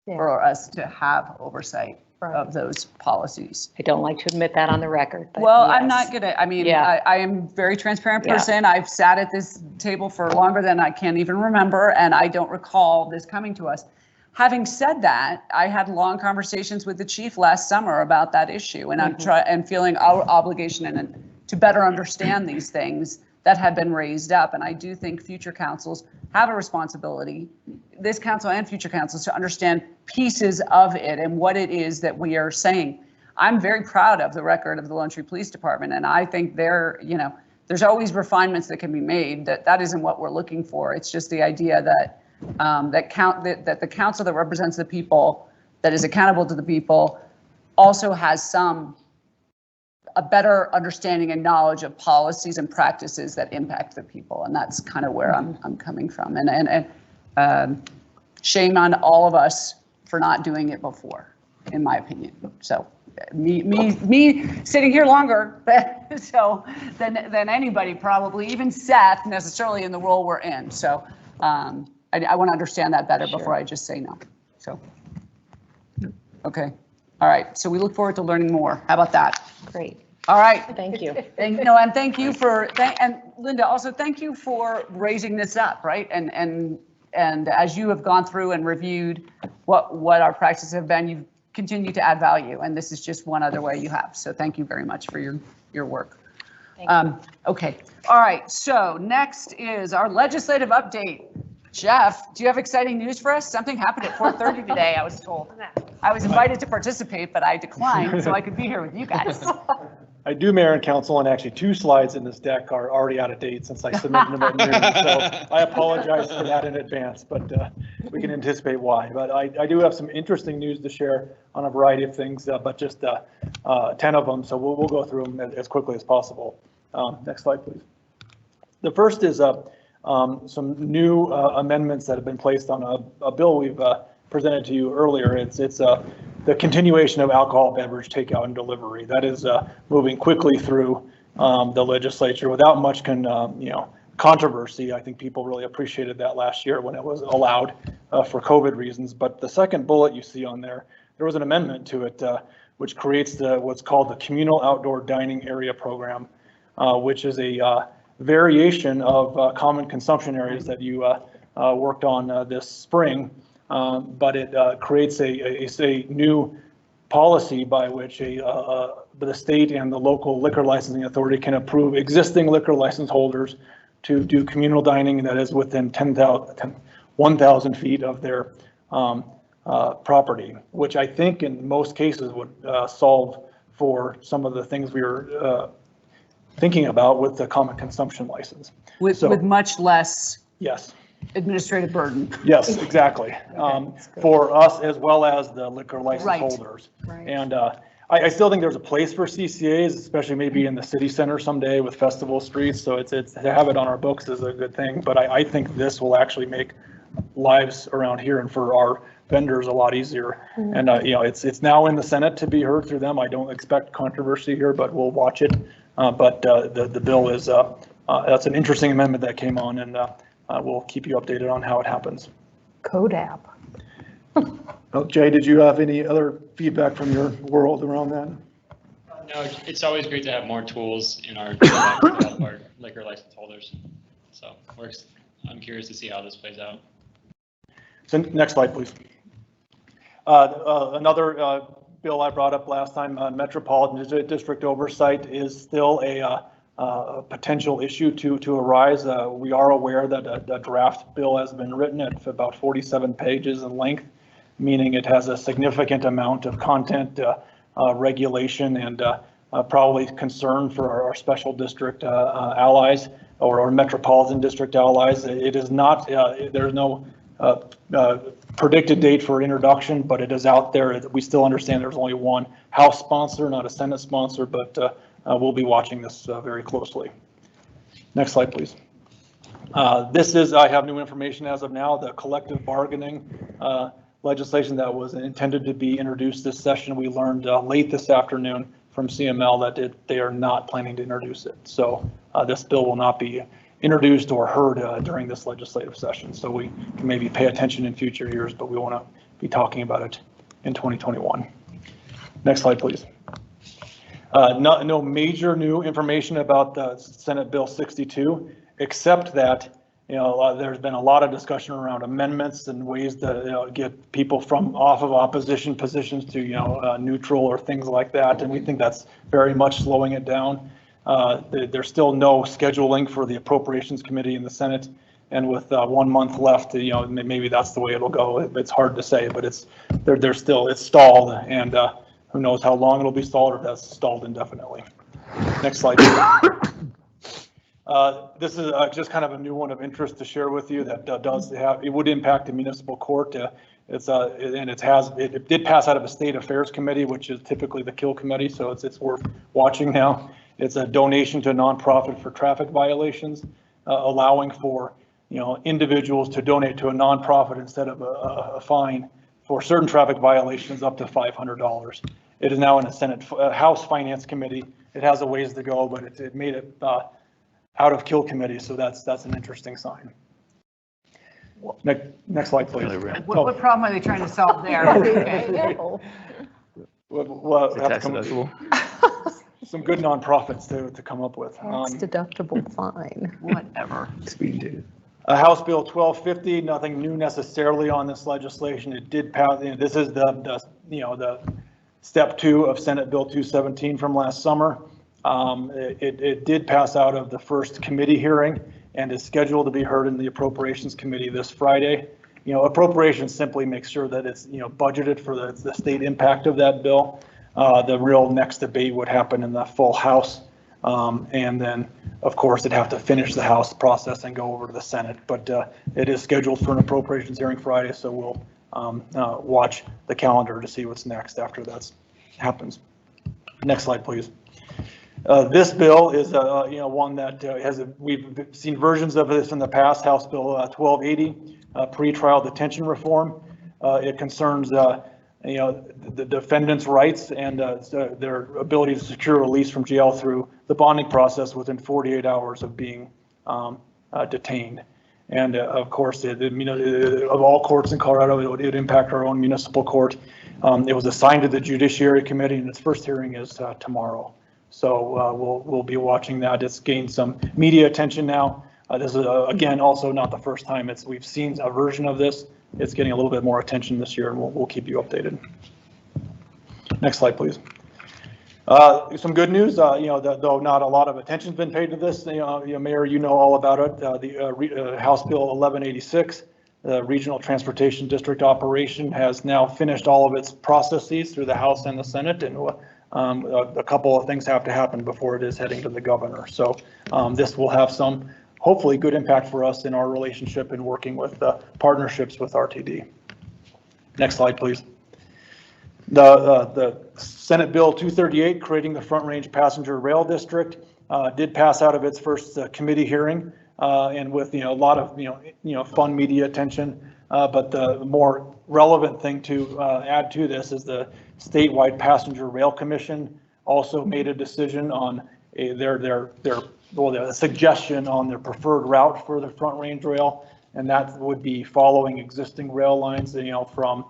for us to have oversight of those policies. I don't like to admit that on the record. But well, yes. I'm not gonna, I mean, I am a very transparent person. I've sat at this table for longer than I can even remember, and I don't recall this coming to us. Having said that, I had long conversations with the chief last summer about that issue, and I'm feeling our obligation and to better understand these things that have been raised up. And I do think future councils have a responsibility, this council and future councils, to understand pieces of it and what it is that we are saying. I'm very proud of the record of the Lone Tree Police Department, and I think there's always refinements that can be made. That isn't what we're looking for. It's just the idea that that the council that represents the people, that is accountable to the people, also has a better understanding and knowledge of policies and practices that impact the people. And that's kind of where I'm coming from. And shame on all of us for not doing it before, in my opinion. So me sitting here longer than anybody probably, even Seth necessarily in the role we're in. So I want to understand that better before I just say no. So, okay. All right. So we look forward to learning more. How about that? Great. All right. Thank you. And thank you and Linda, also thank you for raising this up, right? And as you have gone through and reviewed what our practices have been, you've continued to add value, and this is just one other way you have. So thank you very much for your work. Thank you. Okay. All right. So next is our legislative update. Jeff, do you have exciting news for us? Something happened at 4:30 today, I was told. I was invited to participate, but I declined so I could be here with you guys. I do, Mayor and Council, and actually 2 slides in this deck are already out of date since I submitted them at noon. So I apologize for that in advance, but we can anticipate why. But I do have some interesting news to share on a variety of things, but just 10 of them. So we'll go through them as quickly as possible. Next slide, please. The first is some new amendments that have been placed on a bill we've presented to you earlier. It's the continuation of alcohol beverage takeout and delivery. That is moving quickly through the legislature without much controversy. I think people really appreciated that last year when it was allowed for COVID reasons. But the second bullet you see on there was an amendment to it, which creates what's called the Communal Outdoor Dining Area Program, which is a variation of common consumption areas that you worked on this spring. But it creates a new policy by which the state and the local liquor licensing authority can approve existing liquor license holders to do communal dining that is within 1,000 feet of their property, which I think in most cases would solve for some of the things we were thinking about with the common consumption license. With much less Yes. administrative burden. Yes, exactly. For us as well as the liquor license Right. holders. Right. And I still think there's a place for CCAs, especially maybe in the city center someday with festival streets. So it's to have it on our books is a good thing. But I think this will actually make lives around here and for our vendors a lot easier. And it's now in the Senate to be heard through them. I don't expect controversy here, but we'll watch it. But the bill is that's an interesting amendment that came on, and we'll keep you updated on how it happens. Code app. Oh, Jay, did you have any other feedback from your world around that? No, it's always great to have more tools in our toolbox to help our liquor license holders. So I'm curious to see how this plays out. So next slide, please. Another bill I brought up last time, Metropolitan District oversight is still a potential issue to arise. We are aware that a draft bill has been written at about 47 pages in length, meaning it has a significant amount of content, regulation, and probably concern for our special district allies or our metropolitan district allies. It is not, there's no predicted date for introduction, but it is out there. We still understand there's only one House sponsor, not a Senate sponsor, but we'll be watching this very closely. Next slide, please. I have new information as of now, the collective bargaining legislation that was intended to be introduced this session. We learned late this afternoon from CML that they are not planning to introduce it. So this bill will not be introduced or heard during this legislative session. So we can maybe pay attention in future years, but we want to be talking about it in 2021. Next slide, please. No major new information about the Senate Bill 62, except that there's been a lot of discussion around amendments and ways to get people from off of opposition positions to neutral or things like that, and we think that's very much slowing it down. There's still no scheduling for the Appropriations Committee in the Senate, and with 1 month left, maybe that's the way it'll go. It's hard to say, but it's stalled, and who knows how long it'll be stalled, or if that's stalled indefinitely. Next slide. This is just kind of a new one of interest to share with you that it would impact the municipal court. It did pass out of a state affairs committee, which is typically the kill committee, so it's worth watching now. It's a donation to a nonprofit for traffic violations, allowing for individuals to donate to a nonprofit instead of a fine for certain traffic violations up to $500. It is now in a House Finance Committee. It has a ways to go, but it made it out of kill committee, so that's an interesting sign. Next slide, please. What problem are they trying to solve there? We'll have to come up with some good nonprofits to come up with. Tax deductible fine. Whatever. House Bill 1250, nothing new necessarily on this legislation. It did pass. This is the step 2 of Senate Bill 217 from last summer. It did pass out of the first committee hearing and is scheduled to be heard in the Appropriations Committee this Friday. Appropriations simply makes sure that it's budgeted for the state impact of that bill. The real next debate would happen in the full House, and then of course it'd have to finish the House process and go over to the Senate. But it is scheduled for an Appropriations hearing Friday, so we'll watch the calendar to see what's next after that happens. Next slide, please. This bill is one that we've seen versions of this in the past. House Bill 1280, pretrial detention reform. It concerns the defendant's rights and their ability to secure release from jail through the bonding process within 48 hours of being detained. And of course, of all courts in Colorado, it would impact our own municipal court. It was assigned to the Judiciary Committee, and its first hearing is tomorrow. So we'll be watching that. It's gained some media attention now. This is again also not the first time we've seen a version of this. It's getting a little bit more attention this year, and we'll keep you updated. Next slide, please. Some good news, though not a lot of attention's been paid to this, Mayor, you know all about it. The House Bill 1186, the Regional Transportation District operation, has now finished all of its processes through the House and the Senate, and a couple of things have to happen before it is heading to the governor. So this will have some hopefully good impact for us in our relationship and working with partnerships with RTD. Next slide, please. The Senate Bill 238, creating the Front Range Passenger Rail District, did pass out of its first committee hearing, and with a lot of fun media attention. But the more relevant thing to add to this is the Statewide Passenger Rail Commission also made a decision on their suggestion on their preferred route for the Front Range Rail, and that would be following existing rail lines, from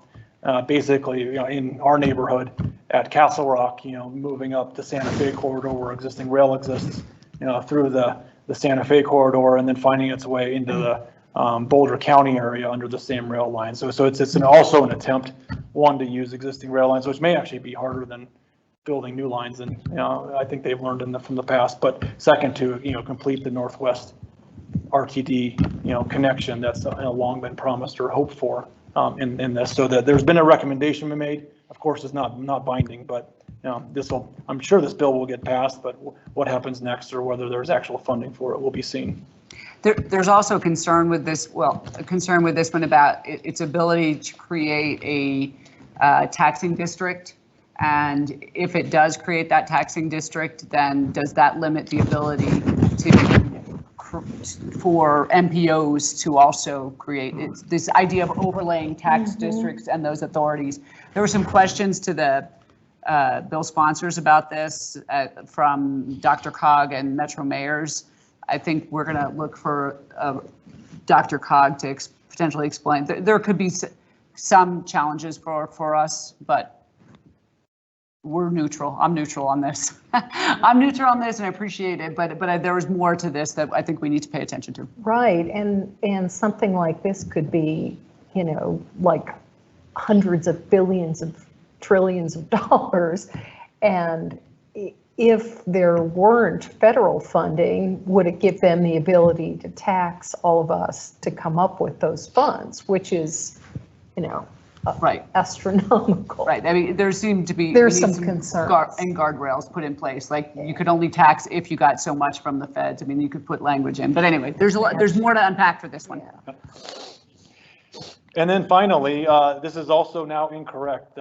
basically, in our neighborhood at Castle Rock, moving up the Santa Fe corridor where existing rail exists, through the Santa Fe corridor, and then finding its way into the Boulder County area under the same rail line. So it's also an attempt, one, to use existing rail lines, which may actually be harder than building new lines, and I think they've learned from the past. But second, to complete the Northwest RTD connection that's long been promised or hoped for in this. So that there's been a recommendation we made. Of course, it's not binding, but I'm sure this bill will get passed. But what happens next, or whether there's actual funding for it, will be seen. There's also a concern with this. Well, a concern with this one about its ability to create a taxing district. And if it does create that taxing district, then does that limit the ability for MPOs to also create this idea of overlaying tax districts and those authorities? There were some questions to the bill sponsors about this from Dr.Cog and Metro Mayors. I think we're going to look for Dr. Cog to potentially explain. There could be some challenges for us, but we're neutral. I'm neutral on this. I'm neutral on this, and I appreciate it. But there was more to this that I think we need to pay attention to. Right, and something like this could be, like hundreds of billions of trillions of dollars, and if there weren't federal funding, would it give them the ability to tax all of us to come up with those funds, which is, right, astronomical. Right. I mean, there seemed to be some concerns and guardrails put in place. Like you could only tax if you got so much from the feds. I mean, you could put language in. But anyway, there's more to unpack for this one. Yeah. And then finally, this is also now incorrect.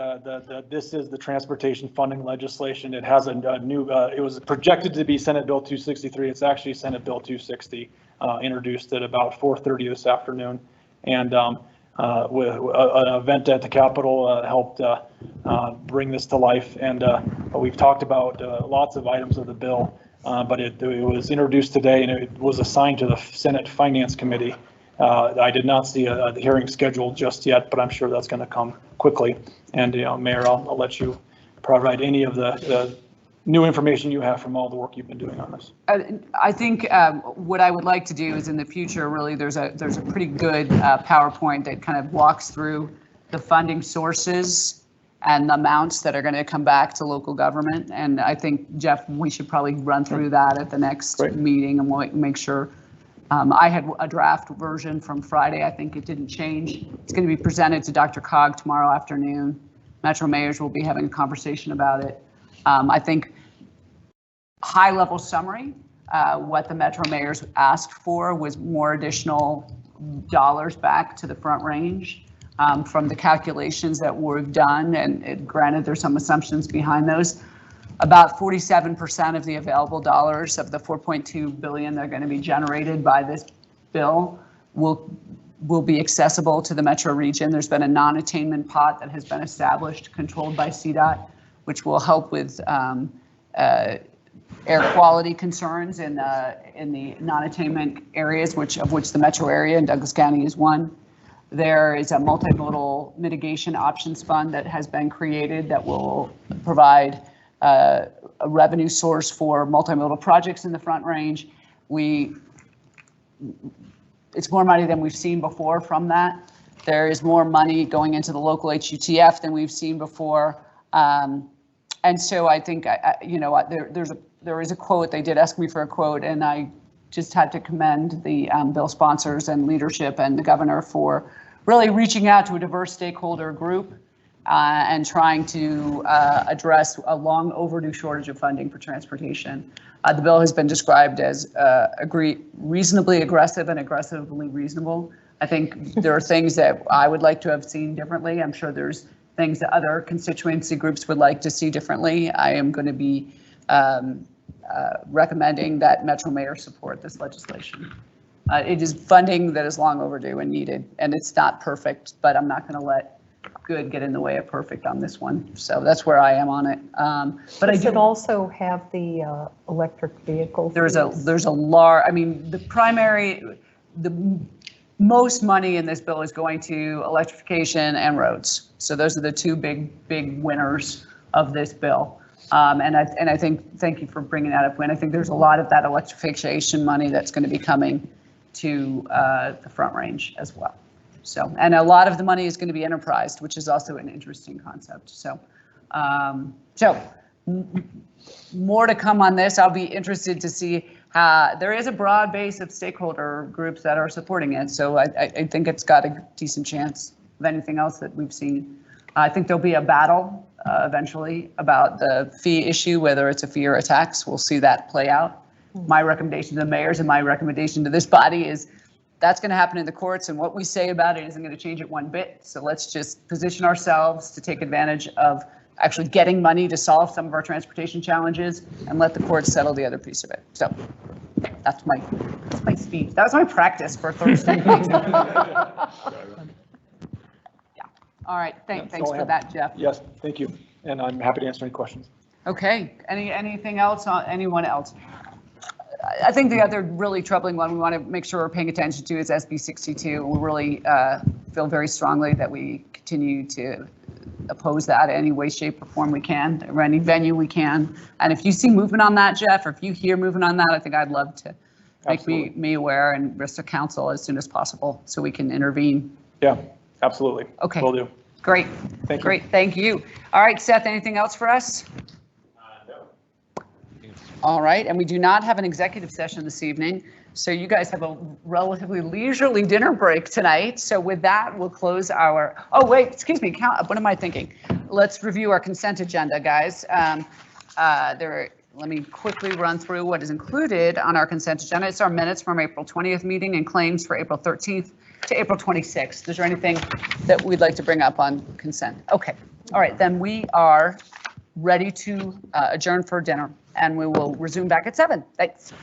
This is the transportation funding legislation. It has a new. It was projected to be Senate Bill 263. It's actually Senate Bill 260, introduced at about 4:30 this afternoon, and with an event at the Capitol helped bring this to life. And we've talked about lots of items of the bill, but it was introduced today, and it was assigned to the Senate Finance Committee. I did not see a hearing scheduled just yet, but I'm sure that's going to come quickly. And Mayor, I'll let you provide any of the new information you have from all the work you've been doing on this. I think what I would like to do is in the future, really, there's a pretty good PowerPoint that kind of walks through the funding sources and the amounts that are going to come back to local government. And I think, Jeff, we should probably run through that at the next meeting, and we'll make sure. I had a draft version from Friday. I think it didn't change. It's going to be presented to Dr. Cog tomorrow afternoon. Metro Mayors will be having a conversation about it. I think high level summary, what the Metro Mayors asked for was more additional dollars back to the Front Range from the calculations that we've done. And granted, there's some assumptions behind those. About 47% of the available dollars of the $4.2 billion that are going to be generated by this bill will be accessible to the metro region. There's been a non-attainment pot that has been established, controlled by CDOT, which will help with air quality concerns in the non-attainment areas, of which the metro area and Douglas County is one. There is a multimodal mitigation options fund that has been created that will provide a revenue source for multimodal projects in the Front Range. It's more money than we've seen before from that. There is more money going into the local HUTF than we've seen before. And so I think, there is a quote, they did ask me for a quote, and I just had to commend the bill sponsors and leadership and the governor for really reaching out to a diverse stakeholder group and trying to address a long overdue shortage of funding for transportation. The bill has been described as reasonably aggressive and aggressively reasonable. I think there are things that I would like to have seen differently. I'm sure there's things that other constituency groups would like to see differently. I am going to be recommending that Metro Mayor support this legislation. It is funding that is long overdue and needed, and it's not perfect, but I'm not going to let good get in the way of perfect on this one. So that's where I am on it. But Does it also have the electric vehicle? There's a large, I mean, the most money in this bill is going to electrification and roads. So those are the two big winners of this bill. And I think, thank you for bringing that up, Wynn. I think there's a lot of that electrification money that's going to be coming to the Front Range as well. So, and a lot of the money is going to be enterprised, which is also an interesting concept. So, more to come on this. I'll be interested to see how there is a broad base of stakeholder groups that are supporting it. So I think it's got a decent chance of anything else that we've seen. I think there'll be a battle eventually about the fee issue, whether it's a fee or a tax. We'll see that play out. My recommendation to the mayors and my recommendation to this body is that's going to happen in the courts, and what we say about it isn't going to change it one bit. So let's just position ourselves to take advantage of actually getting money to solve some of our transportation challenges and let the courts settle the other piece of it. So that's my speech. That was my practice for Thursday. Yeah. All right. Thanks for that, Jeff. Yes, thank you. And I'm happy to answer any questions. Okay. Anything else? Anyone else? I think the other really troubling one we want to make sure we're paying attention to is SB 62. We really feel very strongly that we continue to oppose that in any way, shape, or form we can, or any venue we can. And if you see movement on that, Jeff, or if you hear movement on that, I think I'd love to make me aware and rest of council as soon as possible so we can intervene. Yeah, absolutely. Okay. Will do. Great. Thank you. Great. Thank you. All right, Seth, anything else for us? All right, and we do not have an executive session this evening, so you guys have a relatively leisurely dinner break tonight. So with that, we'll close our, oh wait, excuse me, what am I thinking? Let's review our consent agenda, guys. Let me quickly run through what is included on our consent agenda. It's our minutes from April 20th meeting and claims for April 13th to April 26th. Is there anything that we'd like to bring up on consent? Okay, all right, then we are ready to adjourn for dinner, and we will resume back at 7. Thanks.